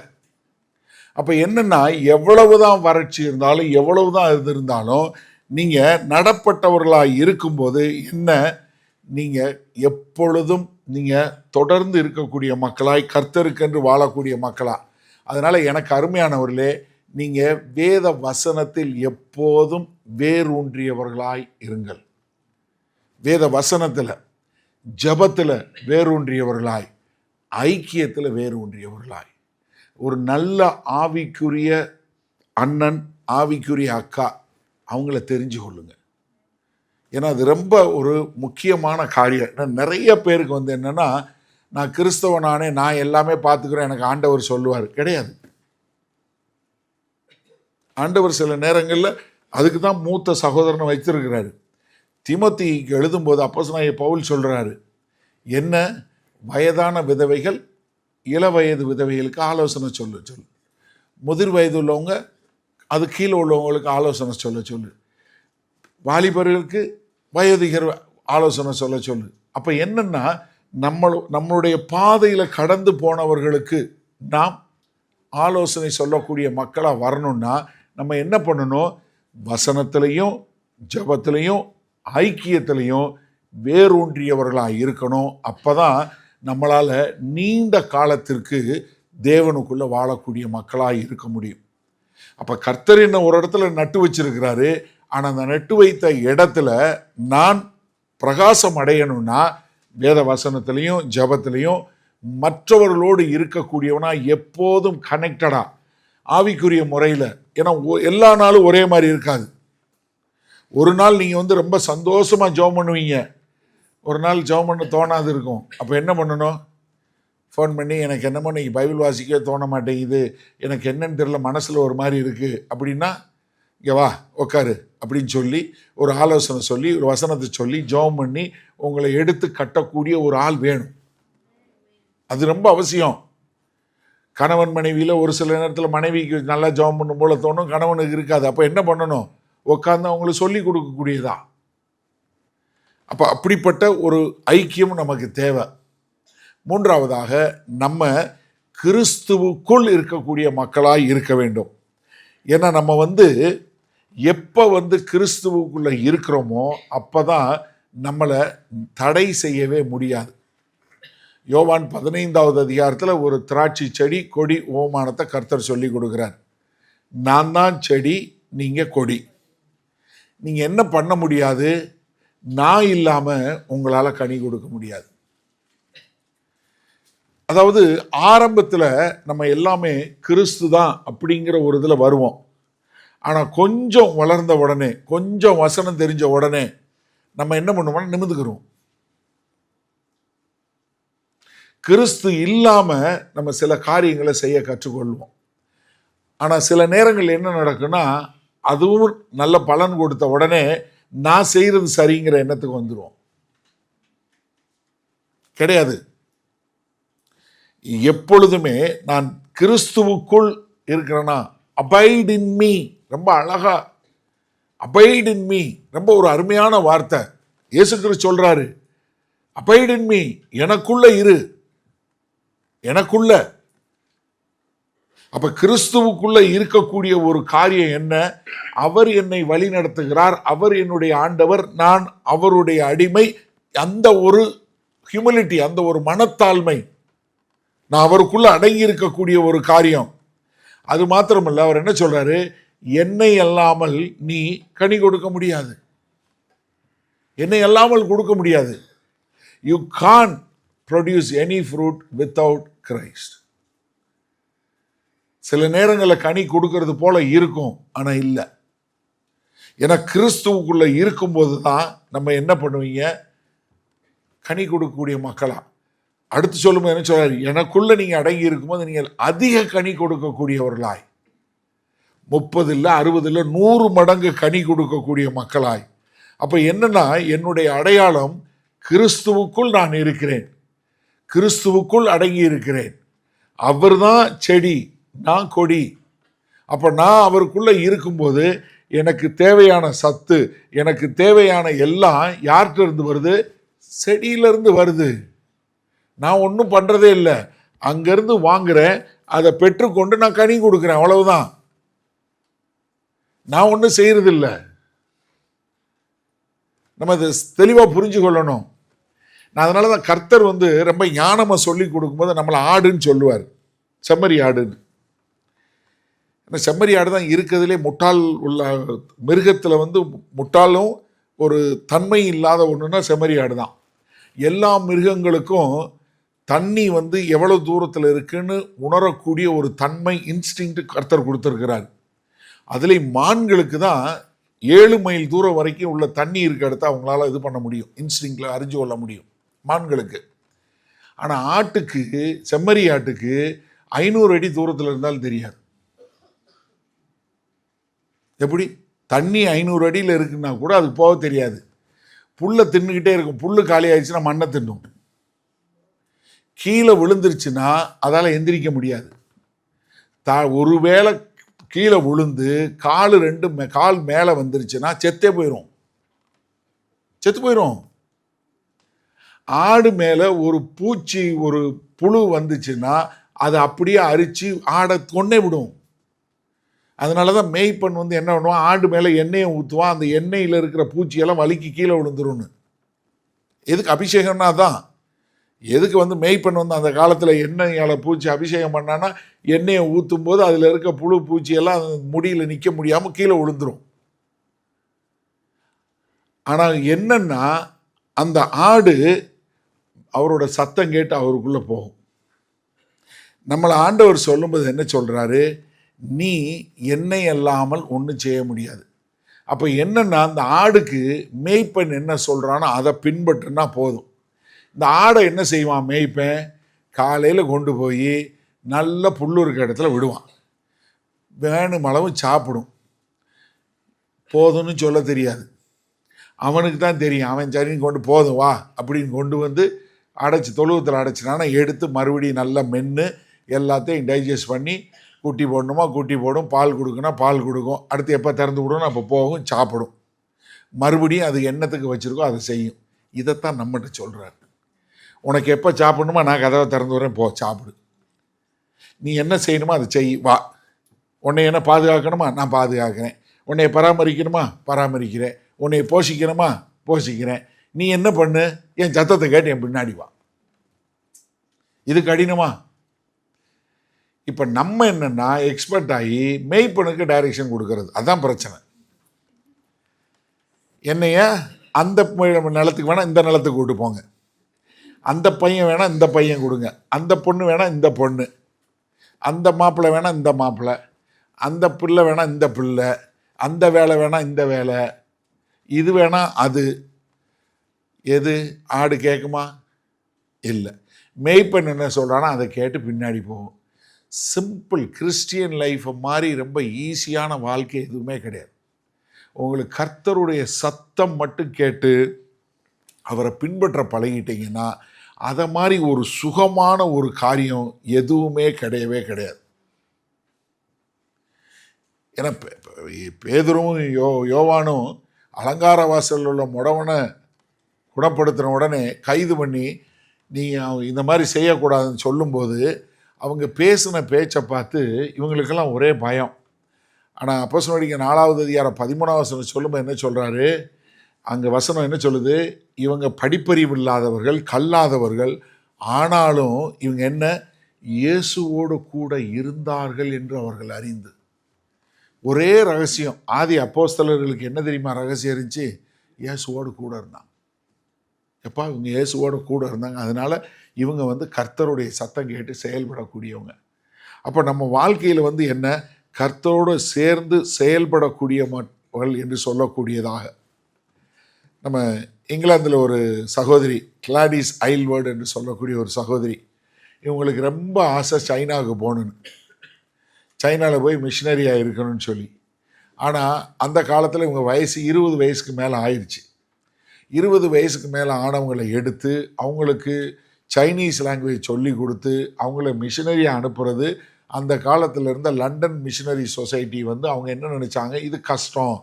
அப்போ என்னென்னா, எவ்வளவு தான் வறட்சி இருந்தாலும் எவ்வளவு தான் இது இருந்தாலும் நீங்கள் நடப்பட்டவர்களாக இருக்கும்போது என்ன, நீங்கள் எப்பொழுதும் நீங்கள் தொடர்ந்து இருக்கக்கூடிய மக்களாய், கர்த்தருக்கென்று வாழக்கூடிய மக்களா. அதனால் எனக்கு அருமையானவர்களே, நீங்கள் வேத வசனத்தில் எப்போதும் வேரூன்றியவர்களாய் இருங்கள். வேத வசனத்தில், ஜபத்தில் வேரூன்றியவர்களாய், ஐக்கியத்தில் வேரூன்றியவர்களாய், ஒரு நல்ல ஆவிக்குரிய அண்ணன், ஆவிக்குரிய அக்கா, அவங்கள தெரிஞ்சு கொள்ளுங்க. ஏன்னா அது ரொம்ப ஒரு முக்கியமான காரியம். நிறைய பேருக்கு என்னென்னா, நான் கிறிஸ்தவனானே, நான் எல்லாமே பார்த்துக்கிறேன், எனக்கு ஆண்டவர் சொல்லுவார். கிடையாது. ஆண்டவர் சில நேரங்களில் அதுக்கு தான் மூத்த சகோதரனை வைத்திருக்கிறாரு. தீமோத்தேயுக்கு எழுதும்போது அப்போஸ்தலனாகிய பவுல் சொல்கிறாரு, என்ன வயதான விதவைகள் இள வயது விதவைகளுக்கு ஆலோசனை சொல்லு, முதிர் வயது உள்ளவங்க அது கீழே உள்ளவங்களுக்கு ஆலோசனை சொல்லு, வாலிபர்களுக்கு வயோதிகர் ஆலோசனை சொல்லு. அப்போ என்னென்னா, நம்மளுடைய பாதையில் கடந்து போனவர்களுக்கு நாம் ஆலோசனை சொல்லக்கூடிய மக்களாக வரணும்னா நம்ம என்ன பண்ணணும், வசனத்திலையும் ஜபத்திலையும் ஐக்கியத்திலையும் வேரூன்றியவர்களாக இருக்கணும். அப்போ தான் நம்மளால் நீண்ட காலத்திற்கு தேவனுக்குள்ளே வாழக்கூடிய மக்களாக இருக்க முடியும். அப்போ கர்த்தர் என்ன ஒரு இடத்துல நட்டு வச்சிருக்கிறாரு, ஆனால் அந்த நட்டு வைத்த இடத்துல நான் பிரகாசம் அடையணும்னா வேத வசனத்திலையும் ஜபத்திலையும் மற்றவர்களோடு இருக்கக்கூடியவனா, எப்போதும் கனெக்டடா ஆவிக்குரிய முறையில். ஏன்னா எல்லா நாளும் ஒரே மாதிரி இருக்காது. ஒரு நாள் நீங்கள் ரொம்ப சந்தோஷமாக ஜெபம் பண்ணுவீங்க, ஒரு நாள் ஜெபம் பண்ண தோணாது இருக்கும். அப்போ என்ன பண்ணணும்? ஃபோன் பண்ணி, எனக்கு என்னமோ நீங்கள் பைபிள் வாசிக்கவே தோண மாட்டேங்குது, எனக்கு என்னன்னு தெரியல, மனசில் ஒரு மாதிரி இருக்குது அப்படின்னா, இங்கே வா உக்காரு அப்படின்னு சொல்லி ஒரு ஆலோசனை சொல்லி ஒரு வசனத்தை சொல்லி ஜெபம் பண்ணி உங்களை எடுத்து கட்டக்கூடிய ஒரு ஆள் வேணும். அது ரொம்ப அவசியம். கணவன் மனைவியில் ஒரு சில நேரத்தில் மனைவிக்கு நல்லா ஜெபம் பண்ணும் போல தோணும், கணவனுக்கு இருக்காது. அப்போ என்ன பண்ணணும்? உட்காந்து அவங்களுக்கு சொல்லி கொடுக்கக்கூடியதா. அப்போ அப்படிப்பட்ட ஒரு ஐக்கியம் நமக்கு தேவை. மூன்றாவதாக, நம்ம கிறிஸ்துவுக்குள் இருக்கக்கூடிய மக்களாய் இருக்க வேண்டும். ஏன்னா நம்ம எப்போ கிறிஸ்துவுக்குள்ள இருக்கிறோமோ அப்போதான் நம்மளை தடை செய்யவே முடியாது. யோவான் 15வது அதிகாரத்தில் ஒரு திராட்சை செடி கொடி ஓமானத்தை கர்த்தர் சொல்லி கொடுக்குறார். நான் தான் செடி, நீங்கள் கொடி. நீங்கள் என்ன பண்ண முடியாது? நான் இல்லாமல் உங்களால் கனி கொடுக்க முடியாது. அதாவது ஆரம்பத்தில் நம்ம எல்லாமே கிறிஸ்து தான் அப்படிங்கிற ஒரு இதில் வருவோம். ஆனால் கொஞ்சம் வளர்ந்த உடனே, கொஞ்சம் வசனம் தெரிஞ்ச உடனே நம்ம என்ன பண்ணுவோம்னா நிமிந்துக்கிறோம். கிறிஸ்து இல்லாமல் நம்ம சில காரியங்களை செய்ய கற்றுக்கொள்வோம். ஆனால் சில நேரங்கள் என்ன நடக்குன்னா, அதுவும் நல்ல பலன் கொடுத்த உடனே நான் செய்கிறது சரிங்கிற எண்ணத்துக்கு வந்துடுவோம். கிடையாது. எப்பொழுதுமே நான் கிறிஸ்துவுக்குள் இருக்கிறேன்னா, அபைட் இன் மீ. ரொம்ப அழகா அபைட் இன் மீ, ரொம்ப ஒரு அருமையான வார்த்தை. இயேசு கிறிஸ்து சொல்றாரு, அபைட் இன் மீ, எனக்குள்ள இரு, எனக்குள்ள. அப்ப கிறிஸ்துவுக்குள்ள இருக்கக்கூடிய ஒரு காரியம் என்ன? அவர் என்னை வழி நடத்துகிறார், அவர் என்னுடைய ஆண்டவர், நான் அவருடைய அடிமை. அந்த ஒரு ஹியூமிலிட்டி, அந்த ஒரு மனத்தாழ்மை, நான் அவருக்குள்ள அடங்கி இருக்கக்கூடிய ஒரு காரியம். அது மாத்திரமல்ல, அவர் என்ன சொல்றாரு? என்னை அல்லாமல் நீ கனி கொடுக்க முடியாது. என்னை அல்லாமல் கொடுக்க முடியாது. You can produce any fruit without Christ. சில நேரங்களில் கனி கொடுக்கறது போல இருக்கும், ஆனால் இல்லை. ஏன்னா கிறிஸ்துவுக்குள்ள இருக்கும்போது தான் நம்ம என்ன பண்ணுவீங்க? கனி கொடுக்கக்கூடிய மக்களா. அடுத்து சொல்லும்போது என்ன சொல்றாரு? எனக்குள்ள நீங்க அடங்கி இருக்கும்போது நீங்கள் அதிக கனி கொடுக்கக்கூடியவர்களாய், 30 இல்லை 60 இல்லை 100 மடங்கு கனி கொடுக்கக்கூடிய மக்களாய். அப்ப என்னன்னா, என்னுடைய அடையாளம் கிறிஸ்துவுக்குள் நான் இருக்கிறேன், கிறிஸ்துவுக்குள் அடங்கி இருக்கிறேன். அவர் தான் செடி, நான் கொடி. அப்ப நான் அவருக்குள்ள இருக்கும்போது எனக்கு தேவையான சத்து, எனக்கு தேவையான எல்லாம் யார்கிட்ட இருந்து வருது? செடியிலிருந்து வருது. நான் ஒன்றும் பண்றதே இல்லை, அங்கிருந்து வாங்குறேன், அதை பெற்றுக்கொண்டு நான் கனி கொடுக்குறேன், அவ்வளவுதான். நான் ஒன்றும் செய்யறது இல்லை. நம்ம அதை தெளிவாக புரிஞ்சு கொள்ளணும். நான் அதனால தான் கர்த்தர் ரொம்ப ஞானமாக சொல்லி கொடுக்கும்போது நம்மளை ஆடுன்னு சொல்லுவார், செம்மறி ஆடுன்னு. செம்மறி ஆடு தான் இருக்கிறதுலே முட்டாள் உள்ள மிருகத்தில் முட்டாளும் ஒரு தன்மை இல்லாத ஒன்றுனா செம்மறி ஆடு தான். எல்லா மிருகங்களுக்கும் தண்ணி எவ்வளவு தூரத்தில் இருக்குன்னு உணரக்கூடிய ஒரு தன்மை, இன்ஸ்டிங்க்ட் கர்த்தர் கொடுத்துருக்கிறார். அதுல மான்களுக்கு தான் 7 மைல் தூரம் வரைக்கும் உள்ள தண்ணி இருக்க இடத்த அவங்களால இது பண்ண முடியும், இன்ஸ்டிங்க்ட்ல அறிஞ்சு கொள்ள முடியும் மான்களுக்கு. ஆனா ஆட்டுக்கு, செம்மறி ஆட்டுக்கு 500 அடி தூரத்தில் இருந்தாலும் தெரியாது. எப்படி? தண்ணி 500 அடியில் இருக்குன்னா கூட அதுக்கு போக தெரியாது. புல்லை தின்னுக்கிட்டே இருக்கும். புல்லு காலி ஆயிடுச்சுன்னா மண்ணை தின்னும். கீழே விழுந்துருச்சுன்னா அதால் எந்திரிக்க முடியாது. ஒருவேளை கீழே விழுந்து கால் மேலே வந்துருச்சுன்னா செத்து போயிடும். ஆடு மேலே ஒரு பூச்சி, ஒரு புழு வந்துச்சுன்னா அதை அப்படியே அரிச்சு ஆடை கொன்னே விடும். அதனால தான் மேய்ப்பன் என்ன பண்ணுவான்? ஆடு மேலே எண்ணெயை ஊற்றுவான், அந்த எண்ணெயில் இருக்கிற பூச்சியெல்லாம் வலிக்கு கீழே விழுந்துரும்னு. எதுக்கு? அபிஷேகம்னா தான். எதுக்கு மேய்ப்பன் அந்த காலத்தில் எண்ணெயால் பூச்சி அபிஷேகம் பண்ணான்னா, எண்ணெயை ஊற்றும் போது அதில் இருக்க புழு பூச்சியெல்லாம் முடியல நிற்க முடியாமல் கீழே விழுந்துரும். ஆனால் என்னன்னா, அந்த ஆடு அவரோட சத்தம் கேட்டு அவருக்குள்ளே போகும். நம்மளை ஆண்டவர் சொல்லும்போது என்ன சொல்கிறாரு, நீ என்னை அல்லாமல் ஒன்றும் செய்ய முடியாது. அப்போ என்னென்னா, அந்த ஆடுக்கு மேய்ப்பன் என்ன சொல்கிறானோ அதை பின்பற்றுனா போதும். இந்த ஆடை என்ன செய்வான் மேய்ப்பன், காலையில் கொண்டு போய் நல்ல புல் இருக்க இடத்துல விடுவான். வேணும் அளவு சாப்பிடும். போதும்னு சொல்ல தெரியாது, அவனுக்கு தான் தெரியும். அவன் சரின்னு கொண்டு போதும் வா அப்படின்னு கொண்டு வந்து அடைச்சி தொழுவத்தில் அடைச்சினானா எடுத்து மறுபடியும் நல்லா மென்று எல்லாத்தையும் டைஜஸ்ட் பண்ணி குட்டி போடணுமா குட்டி போடும், பால் கொடுக்கணும் பால் கொடுக்கும், அடுத்து எப்போ திறந்து விடணும் அப்போ போகும், சாப்பிடும். மறுபடியும் அது எண்ணத்துக்கு வச்சுருக்கோ அதை செய்யும். இதைத்தான் நம்மகிட்ட சொல்கிறார். உனக்கு எப்போ சாப்பிடணுமா நான் கதவை திறந்து விடுறேன், போ சாப்பிடு. நீ என்ன செய்யணுமோ அதை செய், வா. உன்னை என்ன பாதுகாக்கணுமா நான் பாதுகாக்கிறேன், உன்னை பராமரிக்கணுமா பராமரிக்கிறேன், உன்னை போஷிக்கணுமா போஷிக்கிறேன். நீ என்ன பண்ணு, என் சத்தத்தை கேட்டு என் பின்னாடி வா. இது கடினமா? இப்போ நம்ம என்னன்னா எக்ஸ்பர்ட் ஆகி மெய்ப்பனுக்கு டைரக்ஷன் கொடுக்கறது, அதுதான் பிரச்சனை. என்னைய அந்த நிலத்துக்கு வேணால் இந்த நிலத்துக்கு கூட்டு போங்க, அந்த பையன் வேணால் இந்த பையன் கொடுங்க, அந்த பொண்ணு வேணால் இந்த பொண்ணு, அந்த மாப்பிள்ளை வேணால் இந்த மாப்பிள்ளை, அந்த பிள்ளை வேணால் இந்த பிள்ளை, அந்த வேலை வேணால் இந்த வேலை, இது வேணால் அது. எது ஆடு கேட்குமா? இல்லை. மேய்ப்பன் என்ன சொல்கிறானா அதை கேட்டு பின்னாடி போகும். சிம்பிள். கிறிஸ்டியன் லைஃப்பை மாதிரி ரொம்ப ஈஸியான வாழ்க்கை எதுவுமே கிடையாது. உங்களுக்கு கர்த்தருடைய சத்தம் மட்டும் கேட்டு அவரை பின்பற்ற பழகிட்டீங்கன்னா அதை மாதிரி ஒரு சுகமான ஒரு காரியம் எதுவுமே கிடையவே கிடையாது. ஏன்னா பேதுரும் யோவானும் அலங்கார வாசலில் உள்ள முடவனை குணப்படுத்தின உடனே கைது பண்ணி நீங்கள் இந்த மாதிரி செய்யக்கூடாதுன்னு சொல்லும்போது அவங்க பேசின பேச்சை பார்த்து இவங்களுக்கெல்லாம் ஒரே பயம். ஆனால் அப்போஸ்தலர் 4வது அதிகாரம் 13வது வசனம் சொல்லும்போது என்ன சொல்கிறாரு, அங்கே வசனம் என்ன சொல்லுது, இவங்க படிப்பறிவு இல்லாதவர்கள், கல்லாதவர்கள், ஆனாலும் இவங்க என்ன இயேசுவோடு கூட இருந்தார்கள் என்று அவர்கள் அறிந்து. ஒரே ரகசியம். ஆதி அப்போஸ்தலர்களுக்கு என்ன தெரியுமா ரகசியம் இருந்துச்சு? இயேசுவோடு கூட இருந்தாங்க. எப்பா இவங்க இயேசுவோடு கூட இருந்தாங்க, அதனால் இவங்க கர்த்தருடைய சத்தம் கேட்டு செயல்படக்கூடியவங்க. அப்போ நம்ம வாழ்க்கையில் என்ன கர்த்தரோடு சேர்ந்து செயல்படக்கூடியவர்கள் என்று சொல்லக்கூடியதாக. நம்ம இங்கிலாந்தில் ஒரு சகோதரி கிளாடிஸ் ஐல்வர்ட் என்று சொல்லக்கூடிய ஒரு சகோதரி, இவங்களுக்கு ரொம்ப ஆசை சைனாவுக்கு போகணுன்னு, சைனாவில் போய் மிஷினரியாக இருக்கணும்னு சொல்லி. ஆனால் அந்த காலத்தில் இவங்க வயசு 20 வயசுக்கு மேலே ஆயிடுச்சு. 20 வயசுக்கு மேலே ஆனவங்களை எடுத்து அவங்களுக்கு சைனீஸ் லாங்குவேஜ் சொல்லி கொடுத்து அவங்கள மிஷினரியாக அனுப்புறது. அந்த காலத்தில் இருந்த லண்டன் மிஷினரி சொசைட்டி அவங்க என்ன நினச்சாங்க, இது கஷ்டம்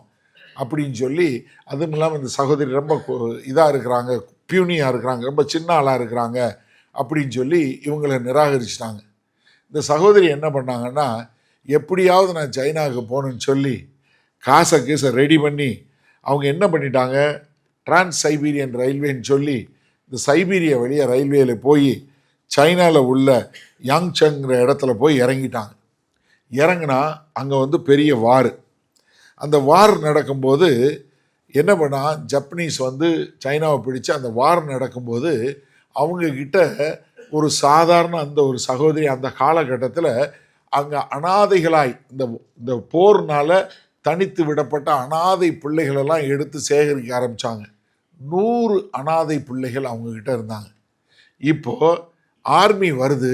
அப்படின்னு சொல்லி. அதுவும் இல்லாமல் இந்த சகோதரி ரொம்ப இதாக இருக்கிறாங்க, பியூனியாக இருக்கிறாங்க, ரொம்ப சின்ன ஆளாக இருக்கிறாங்க அப்படின்னு சொல்லி இவங்களை நிராகரிச்சிட்டாங்க. இந்த சகோதரி என்ன பண்ணாங்கன்னா, எப்படியாவது நான் சைனாவுக்கு போகணுன்னு சொல்லி கீசை ரெடி பண்ணி அவங்க என்ன பண்ணிட்டாங்க, டிரான்ஸ் சைபீரியன் ரயில்வேன்னு சொல்லி இந்த சைபீரியா வழியாக ரயில்வேயில் போய் சைனாவில் உள்ள யாங்சங்கிற இடத்துல போய் இறங்கிட்டாங்க. இறங்கினா அங்கே பெரிய வார். அந்த வார் நடக்கும்போது என்ன பண்ணா, ஜப்பனீஸ் சைனாவை பிடிச்சு அந்த வார் நடக்கும்போது அவங்கக்கிட்ட ஒரு சாதாரண அந்த ஒரு சகோதரி அந்த காலகட்டத்தில் அங்கே அனாதைகளாய் இந்த போர்னால் தனித்து விடப்பட்ட அனாதை பிள்ளைகளெல்லாம் எடுத்து சேகரிக்க ஆரம்பித்தாங்க. 100 அனாதை பிள்ளைகள் அவங்கக்கிட்ட இருந்தாங்க. இப்போது ஆர்மி வருது,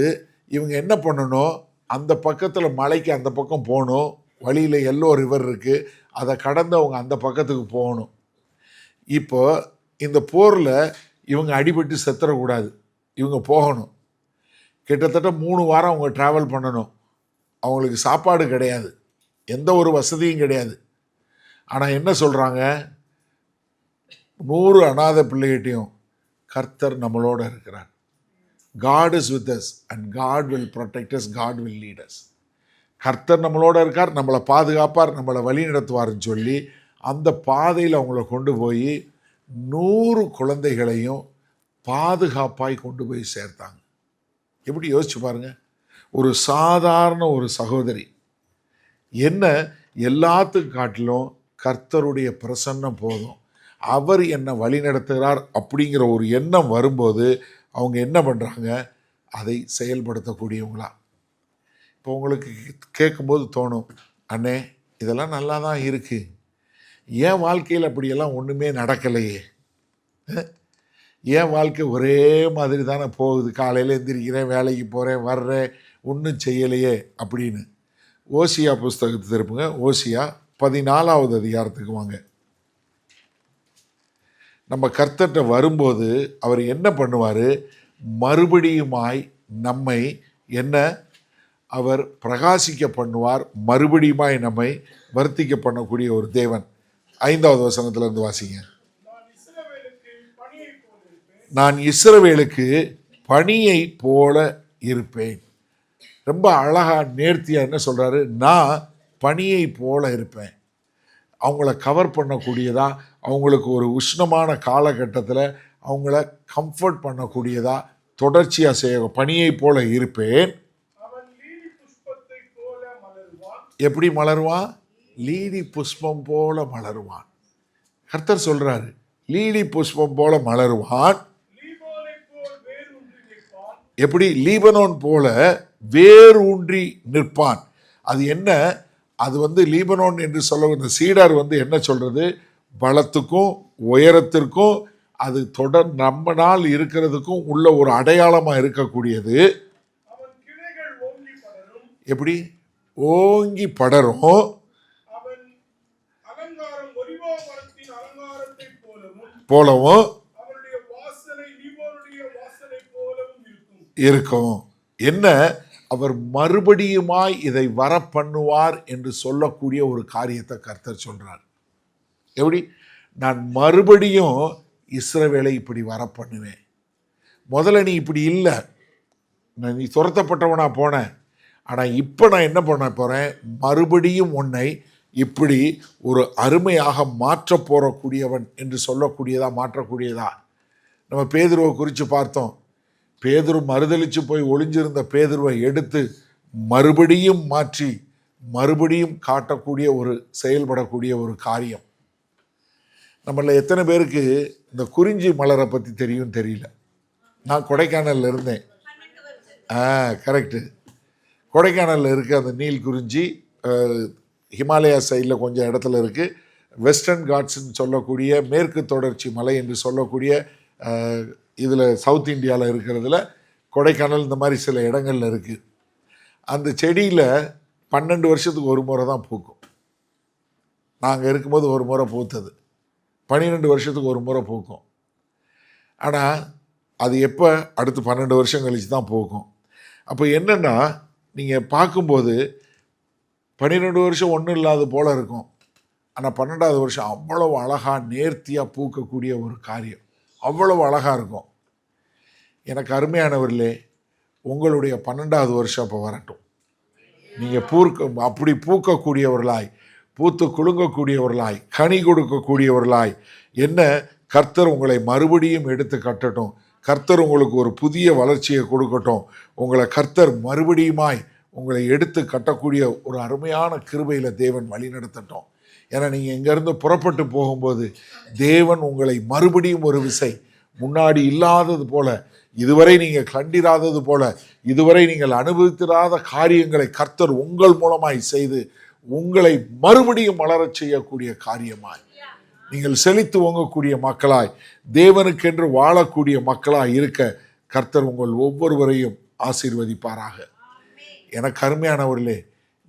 இவங்க என்ன பண்ணணும், அந்த பக்கத்தில் மலைக்கு அந்த பக்கம் போகணும், வழியில் எல்லோ ரிவர் இருக்குது, அதை கடந்து அவங்க அந்த பக்கத்துக்கு போகணும். இப்போ இந்த போரில் இவங்க அடிபட்டு செத்துறக்கூடாது, இவங்க போகணும். கிட்டத்தட்ட 3 வாரம் அவங்க ட்ராவல் பண்ணணும். அவங்களுக்கு சாப்பாடு கிடையாது, எந்த ஒரு வசதியும் கிடையாது. ஆனால் என்ன சொல்கிறாங்க, 100 அநாத பிள்ளைகிட்டையும் கர்த்தர் நம்மளோட இருக்கிறார். God is with us and God will protect us, God will lead us. கர்த்தர் நம்மளோட இருக்கார், நம்மளை பாதுகாப்பார், நம்மளை வழி நடத்துவார்னு சொல்லி அந்த பாதையில் அவங்கள கொண்டு போய் 100 குழந்தைகளையும் பாதுகாப்பாய் கொண்டு போய் சேர்த்தாங்க. எப்படி யோசிச்சு பாருங்க. ஒரு சாதாரண ஒரு சகோதரி என்ன எல்லாத்துக்கும் காட்டிலும் கர்த்தருடைய பிரசன்னம் போதும், அவர் என்னை வழி நடத்துகிறார் அப்படிங்கிற ஒரு எண்ணம் வரும்போது அவங்க என்ன பண்ணுறாங்க, அதை செயல்படுத்தக்கூடியவங்களா. இப்போ உங்களுக்கு கேட்கும்போது தோணும், அண்ணே இதெல்லாம் நல்லா தான் இருக்குது, என் வாழ்க்கையில் அப்படியெல்லாம் ஒன்றுமே நடக்கலையே, என் வாழ்க்கை ஒரே மாதிரி தானே போகுது, காலையில் எந்திரிக்கிறேன், வேலைக்கு போகிறேன், வர்றேன், ஒன்றும் செய்யலையே அப்படின்னு. ஓசியா புஸ்தகத்தை திருப்புங்க. ஓசியா 14வது அதிகாரத்துக்கு வாங்க. நம்ம கர்த்தர்கிட்ட வரும்போது அவர் என்ன பண்ணுவார்? மறுபடியுமாய் நம்மை என்ன அவர் பிரகாசிக்க பண்ணுவார், மறுபடியுமாய் நம்மை வர்த்திக்க பண்ணக்கூடிய ஒரு தேவன். 5வது வசனத்திலிருந்து வாசிங்க. நான் இஸ்ரவேலுக்கு பனியை போல இருப்பேன். ரொம்ப அழகா நேர்த்தியா என்ன சொல்றாரு? நான் பனியை போல இருப்பேன். அவங்கள கவர் பண்ணக்கூடியதா, அவங்களுக்கு ஒரு உஷ்ணமான காலகட்டத்தில் அவங்கள கம்ஃபர்ட் பண்ணக்கூடியதா, தொடர்ச்சியாக செய்ய பனியை போல இருப்பேன். எப்படி மலருவான்? லீலி புஷ்பம் போல மலருவான். கர்த்தர் சொல்றாரு, லீலி புஷ்பம் போல மலருவான். எப்படி? லீபனோன் போல வேர் ஊன்றி நிற்பான். அது என்ன? அது லீபனோன் என்று சொல்ல, இந்த சீடர் என்ன சொல்றது? பலத்துக்கும் உயரத்திற்கும் அது தொடர் நம்ம நாள் இருக்கிறதுக்கும் உள்ள ஒரு அடையாளமா இருக்கக்கூடியது. எப்படி? ஓங்கி படரும். போலவும் இருக்கும். என்ன? அவர் மறுபடியுமாய் இதை வர பண்ணுவார் என்று சொல்லக்கூடிய ஒரு காரியத்தை கர்த்தர் சொல்றார். எப்படி? நான் மறுபடியும் இஸ்ரவேலை இப்படி வர பண்ணுவேன். முதல்ல நீ இப்படி இல்லை, நீ துரத்தப்பட்டவனா போன, ஆனால் இப்போ நான் என்ன பண்ண போகிறேன்? மறுபடியும் உன்னை இப்படி ஒரு அருமையாக மாற்ற போறக்கூடியவன் என்று சொல்லக்கூடியதா, மாற்றக்கூடியதா. நம்ம பேதுருவை குறித்து பார்த்தோம். பேதுரு மறுதளித்து போய் ஒளிஞ்சிருந்த பேதுருவை எடுத்து மறுபடியும் மாற்றி மறுபடியும் காட்டக்கூடிய ஒரு செயல்படக்கூடிய ஒரு காரியம். நம்மள எத்தனை பேருக்கு இந்த குறிஞ்சி மலரை பற்றி தெரியும் தெரியல. நான் கொடைக்கானலில் இருந்தேன். கரெக்டு. கொடைக்கானலில் இருக்குது அந்த நீல் குறிஞ்சி. ஹிமாலயா சைடில் கொஞ்சம் இடத்துல இருக்குது. வெஸ்டர்ன் காட்ஸ்ன்னு சொல்லக்கூடிய மேற்கு தொடர்ச்சி மலை என்று சொல்லக்கூடிய இதில் சவுத் இந்தியாவில் இருக்கிறதுல கொடைக்கானல் இந்த மாதிரி சில இடங்களில் இருக்குது. அந்த செடியில் 12 வருஷத்துக்கு ஒரு முறை தான் பூக்கும். நாங்கள் இருக்கும்போது ஒரு முறை பூத்தது. 12 வருஷத்துக்கு ஒரு முறை பூக்கும். ஆனால் அது எப்போ? அடுத்து 12 வருஷம் கழித்து தான் பூக்கும். அப்போ என்னென்னா, நீங்கள் பார்க்கும்போது 12 வருஷம் ஒன்றும் இல்லாத போல் இருக்கும். ஆனால் 12வது வருஷம் அவ்வளவு அழகாக நேர்த்தியாக பூக்கக்கூடிய ஒரு காரியம். அவ்வளவு அழகாக இருக்கும். எனக்கு அருமையானவர்களே, உங்களுடைய 12வது வருஷம் அப்போ வரட்டும். நீங்கள் அப்படி பூக்கக்கூடியவர்களாய், பூத்து குலுங்கக்கூடியவர்களாய், கனி கொடுக்கக்கூடியவர்களாய், என்ன கர்த்தர் உங்களை மறுபடியும் எடுத்து கட்டட்டும். கர்த்தர் உங்களுக்கு ஒரு புதிய வளர்ச்சியை கொடுக்கட்டும். உங்களை கர்த்தர் மறுபடியுமாய் உங்களை எடுத்து கட்டக்கூடிய ஒரு அருமையான கிருபையில் தேவன் வழி நடத்தட்டும். ஏன்னா நீங்கள் இங்கேருந்து புறப்பட்டு போகும்போது தேவன் உங்களை மறுபடியும் ஒரு விசை முன்னாடி இல்லாதது போல, இதுவரை நீங்கள் கண்டிராதது போல, இதுவரை நீங்கள் அனுபவித்திராத காரியங்களை கர்த்தர் உங்கள் மூலமாய் செய்து உங்களை மறுபடியும் மலரச் செய்யக்கூடிய காரியமாய், நீங்கள் செழித்து ஓங்கக்கூடிய மக்களாய், தேவனுக்கென்று வாழக்கூடிய மக்களாய் இருக்க கர்த்தர் உங்கள் ஒவ்வொருவரையும் ஆசீர்வதிப்பாராக. எனக்கு அருமையானவர்களே,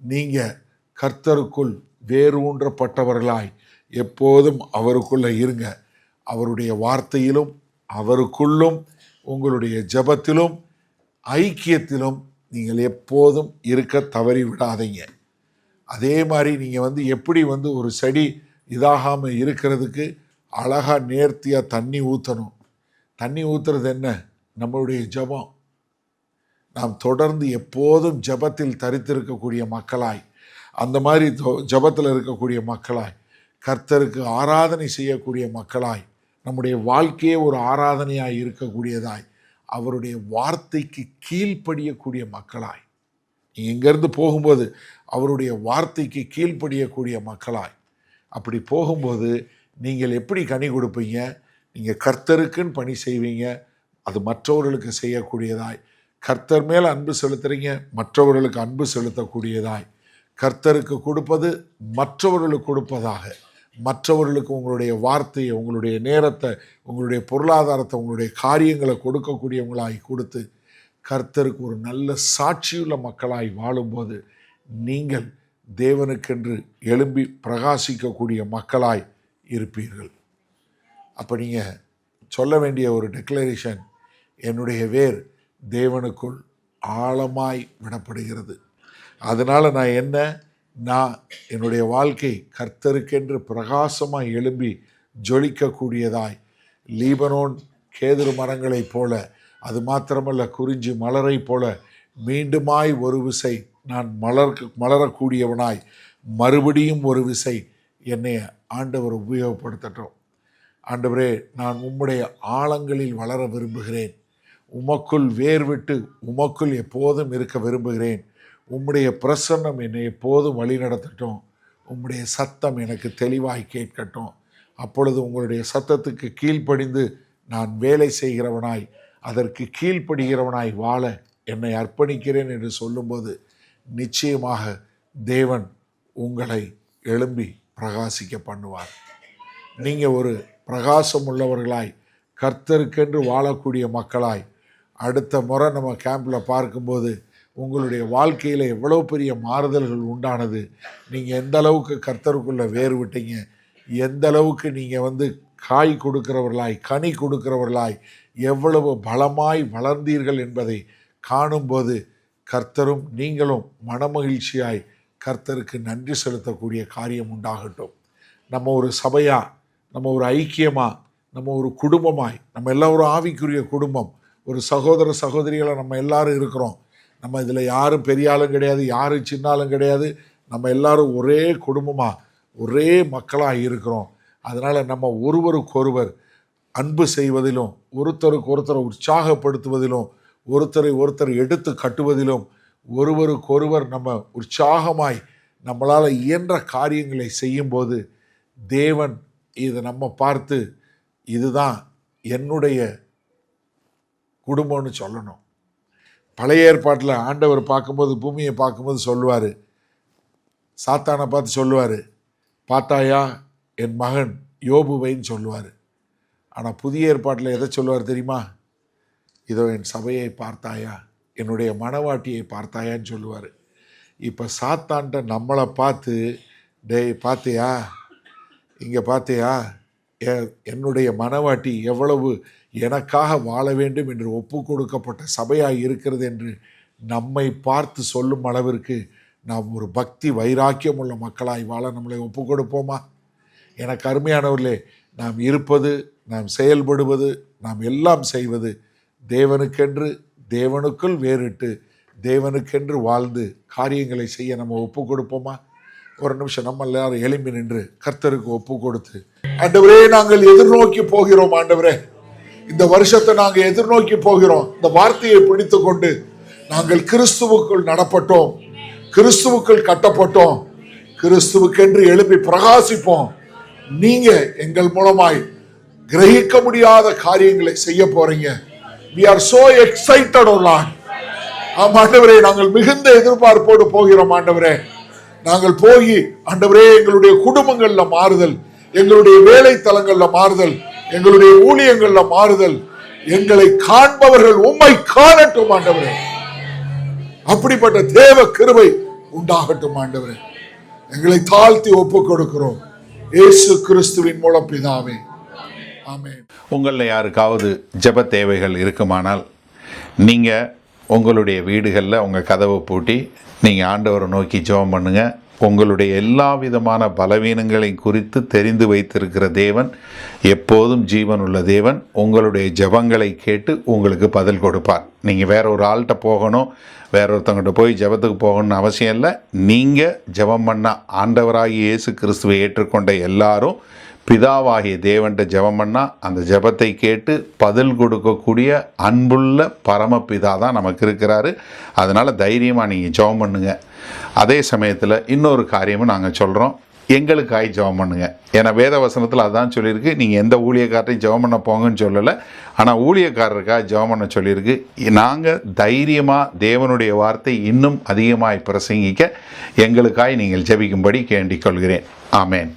நீங்கள் கர்த்தருக்குள் வேரூன்றப்பட்டவர்களாய் எப்போதும் அவருக்குள்ளே இருங்க. அவருடைய வார்த்தையிலும் அவருக்குள்ளும் உங்களுடைய ஜெபத்திலும் ஐக்கியத்திலும் நீங்கள் எப்போதும் இருக்க தவறி விடாதீங்க. அதே மாதிரி நீங்கள் எப்படி ஒரு செடி இதாகாமல் இருக்கிறதுக்கு அழகாக நேர்த்தியாக தண்ணி ஊற்றணும். தண்ணி ஊற்றுறது என்ன? நம்மளுடைய ஜெபம். நாம் தொடர்ந்து எப்போதும் ஜெபத்தில் தரித்திருக்கக்கூடிய மக்களாய், அந்த மாதிரி ஜெபத்தில் இருக்கக்கூடிய மக்களாய், கர்த்தருக்கு ஆராதனை செய்யக்கூடிய மக்களாய், நம்முடைய வாழ்க்கையே ஒரு ஆராதனையாய் இருக்கக்கூடியதாய், அவருடைய வார்த்தைக்கு கீழ்ப்படியக்கூடிய மக்களாய், நீங்கள் இங்கேருந்து போகும்போது அவருடைய வார்த்தைக்கு கீழ்ப்படியக்கூடிய மக்களாய், அப்படி போகும்போது நீங்கள் எப்படி கனி கொடுப்பீங்க? நீங்கள் கர்த்தருக்குன்னு பணி செய்வீங்க. அது மற்றவர்களுக்கு செய்யக்கூடியதாய் கர்த்தர் மேல் அன்பு செலுத்துறீங்க, மற்றவர்களுக்கு அன்பு செலுத்தக்கூடியதாய், கர்த்தருக்கு கொடுப்பது மற்றவர்களுக்கு கொடுப்பதாக, மற்றவர்களுக்கு உங்களுடைய வார்த்தையை, உங்களுடைய நேரத்தை, உங்களுடைய பொருளாதாரத்தை, உங்களுடைய காரியங்களை கொடுக்கக்கூடியவங்களாய் கொடுத்து கர்த்தருக்கு ஒரு நல்ல சாட்சியுள்ள மக்களாய் வாழும்போது நீங்கள் தேவனுக்கென்று எழும்பி பிரகாசிக்கக்கூடிய மக்களாய் இருப்பீர்கள். அப்போ நீங்கள் சொல்ல வேண்டிய ஒரு டெக்ளரேஷன், என்னுடைய வேர் தேவனுக்குள் ஆழமாய் விடப்படுகிறது. அதனால் நான் என்னுடைய வாழ்க்கை கர்த்தருக்கென்று பிரகாசமாய் எழும்பி ஜொலிக்கக்கூடியதாய், லீபனோன் கேதுரு மரங்களைப் போல, அது மாத்திரமல்ல குறிஞ்சி மலரை போல மீண்டுமாய் ஒரு விசை நான் மலரக்கூடியவனாய் மறுபடியும் ஒரு விசை என்னை ஆண்டவர் உபயோகப்படுத்தட்டும். ஆண்டவரே, நான் உம்முடைய ஆழங்களில் வளர விரும்புகிறேன். உமக்குள் வேர் விட்டு உமக்குள் எப்போதும் இருக்க விரும்புகிறேன். உம்முடைய பிரசன்னம் என்னை எப்போதும் வழி நடத்தட்டும். உம்முடைய சத்தம் எனக்கு தெளிவாய் கேட்கட்டும். அப்பொழுது உங்களுடைய சத்தத்துக்கு கீழ்ப்படிந்து நான் வேலை செய்கிறவனாய், அதற்கு கீழ்ப்படுகிறவனாய் வாழ என்னை அர்ப்பணிக்கிறேன் என்று சொல்லும்போது நிச்சயமாக தேவன் உங்களை எழும்பி பிரகாசிக்க பண்ணுவார். நீங்கள் ஒரு பிரகாசம் உள்ளவர்களாய், கர்த்தருக்கென்று வாழக்கூடிய மக்களாய், அடுத்த முறை நம்ம கேம்பில் பார்க்கும்போது உங்களுடைய வாழ்க்கையில் எவ்வளோ பெரிய மாறுதல்கள் உண்டானது, நீங்கள் எந்த அளவுக்கு கர்த்தருக்குள்ளே வேறு விட்டீங்க, எந்த அளவுக்கு நீங்கள் காய் கொடுக்கிறவர்களாய், கனி கொடுக்கிறவர்களாய் எவ்வளவு பலமாய் வளர்ந்தீர்கள் என்பதை காணும்போது கர்த்தரும் நீங்களும் மனமகிழ்ச்சியாய் கர்த்தருக்கு நன்றி செலுத்தக்கூடிய காரியம் உண்டாகட்டும். நம்ம ஒரு சபையா, நம்ம ஒரு ஐக்கியமா, நம்ம ஒரு குடும்பமாய், நம்ம எல்லாம் ஒரு ஆவிக்குரிய குடும்பம், ஒரு சகோதர சகோதரிகளை நம்ம எல்லாரும் இருக்கிறோம். நம்ம இதில் யாரும் பெரிய ஆளும் கிடையாது, யாரும் சின்ன ஆளும் கிடையாது. நம்ம எல்லாரும் ஒரே குடும்பமாக, ஒரே மக்களாக இருக்கிறோம். அதனால் நம்ம ஒருவருக்கொருவர் அன்பு செய்வதிலும், ஒருத்தருக்கு ஒருத்தரை உற்சாகப்படுத்துவதிலும், ஒருத்தரை ஒருத்தர் எடுத்து கட்டுவதிலும், ஒருவருக்கொருவர் நம்ம உற்சாகமாய் நம்மளால் இயன்ற காரியங்களை செய்யும்போது தேவன் இதை நம்ம பார்த்து இதுதான் என்னுடைய குடும்பம்னு சொல்லணும். பழைய ஏற்பாட்டில் ஆண்டவர் பார்க்கும்போது, பூமியை பார்க்கும்போது சொல்லுவார், சாத்தானை பார்த்து சொல்லுவார், பார்த்தாயா என் மகன் யோபுவைன்னு சொல்லுவார். ஆனால் புதிய ஏற்பாட்டில் எதை சொல்லுவார் தெரியுமா? இதோ என் சபையை பார்த்தாயா, என்னுடைய மனவாட்டியை பார்த்தாயான்னு சொல்லுவார். இப்போ சாத்தான்ட்ட நம்மளை பார்த்து, டேய் பார்த்தியா, இங்கே பார்த்தியா, என்னுடைய மனவாட்டி எவ்வளவு எனக்காக வாழ வேண்டும் என்று ஒப்பு கொடுக்கப்பட்ட சபையாக இருக்கிறது என்று நம்மை பார்த்து சொல்லும் அளவிற்கு நாம் ஒரு பக்தி வைராக்கியம் உள்ள மக்களாய் வாழ நம்மளை ஒப்பு கொடுப்போமா? எனக்கு அருமையானவர்களே, நாம் இருப்பது, நாம் செயல்படுவது, நாம் எல்லாம் செய்வது தேவனுக்கென்று, தேவனுக்குள் வேறிட்டு தேவனுக்கென்று வாழ்ந்து காரியங்களை செய்ய நம்ம ஒப்பு கொடுப்போமா? ஒரு நிமிஷம் நம்ம எல்லாரும் எழும்பி நின்று கர்த்தருக்கு ஒப்பு கொடுத்து, ஆண்டவரே நாங்கள் எதிர்நோக்கி போகிறோம், ஆண்டவரே இந்த வருஷத்தை நாங்கள் எதிர்நோக்கி போகிறோம். இந்த வார்த்தையை பிடித்து கொண்டு நாங்கள் கிறிஸ்துவுக்குள் நடப்பட்டோம், கிறிஸ்துவுக்குள் கட்டப்பட்டோம், கிறிஸ்துவுக்கென்று எழுப்பி பிரகாசிப்போம். நீங்க எங்கள் மூலமாய் கிரகிக்க முடியாத காரியங்களை செய்ய போறீங்க. We are so excited, O Lord. ஆண்டவரே, நாங்கள் மிகுந்த எதிர்பார்ப்போடு போகிறோம். ஆண்டவரே, நாங்கள் போய் ஆண்டவரே எங்களுடைய குடும்பங்கள்ல மாறுதல், எங்களுடைய வேலை தலங்கள்ல மாறுதல், எங்களுடைய ஊழியங்கள்ல மாறுதல், எங்களை காண்பவர்கள் உம்மை காணட்டும். ஆண்டவரே, அப்படிப்பட்ட தேவ கிருபை உண்டாகட்டும். ஆண்டவரே, எங்களை தாழ்த்தி ஒப்பு கொடுக்கிறோம் இயேசு கிறிஸ்துவின் மூலம் பிதாவே, ஆமென். உங்களில் யாருக்காவது ஜெப தேவைகள் இருக்குமானால் நீங்கள் உங்களுடைய வீடுகளில் உங்கள் கதவை பூட்டி நீங்கள் ஆண்டவரை நோக்கி ஜெபம் பண்ணுங்கள். உங்களுடைய எல்லா விதமான பலவீனங்களை குறித்து தெரிந்து வைத்திருக்கிற தேவன், எப்போதும் ஜீவன் உள்ள தேவன், உங்களுடைய ஜெபங்களை கேட்டு உங்களுக்கு பதில் கொடுப்பார். நீங்கள் வேற ஒரு ஆள்கிட்ட போகணும், வேற ஒருத்தவங்கிட்ட போய் ஜெபத்துக்கு போகணும்னு அவசியம் இல்லை. நீங்கள் ஜெபம் பண்ண ஆண்டவராகிய இயேசு கிறிஸ்துவை ஏற்றுக்கொண்ட எல்லாரும் பிதாவாகிய தேவன்கிட்ட ஜெபம் பண்ணால் அந்த ஜெபத்தை கேட்டு பதில் கொடுக்கக்கூடிய அன்புள்ள பரமபிதா தான் நமக்கு இருக்கிறாரு. அதனால் தைரியமாக நீங்கள் ஜெபம் பண்ணுங்க. அதே சமயத்தில் இன்னொரு காரியமும் நாங்கள் சொல்கிறோம். எங்களுக்காய் ஜெபம் பண்ணுங்க. ஏன்னா வேத வசனத்தில் அதான் சொல்லியிருக்கு. நீங்கள் எந்த ஊழியக்காரரையும் ஜெபம் பண்ண போங்கன்னு சொல்லலை, ஆனால் ஊழியக்காரருக்காக ஜெபம் பண்ண சொல்லியிருக்கு. நாங்கள் தைரியமாக தேவனுடைய வார்த்தை இன்னும் அதிகமாய் பிரசங்கிக்க எங்களுக்காய் நீங்கள் ஜெபிக்கும்படி கேண்டிக் கொள்கிறேன். ஆமேன்.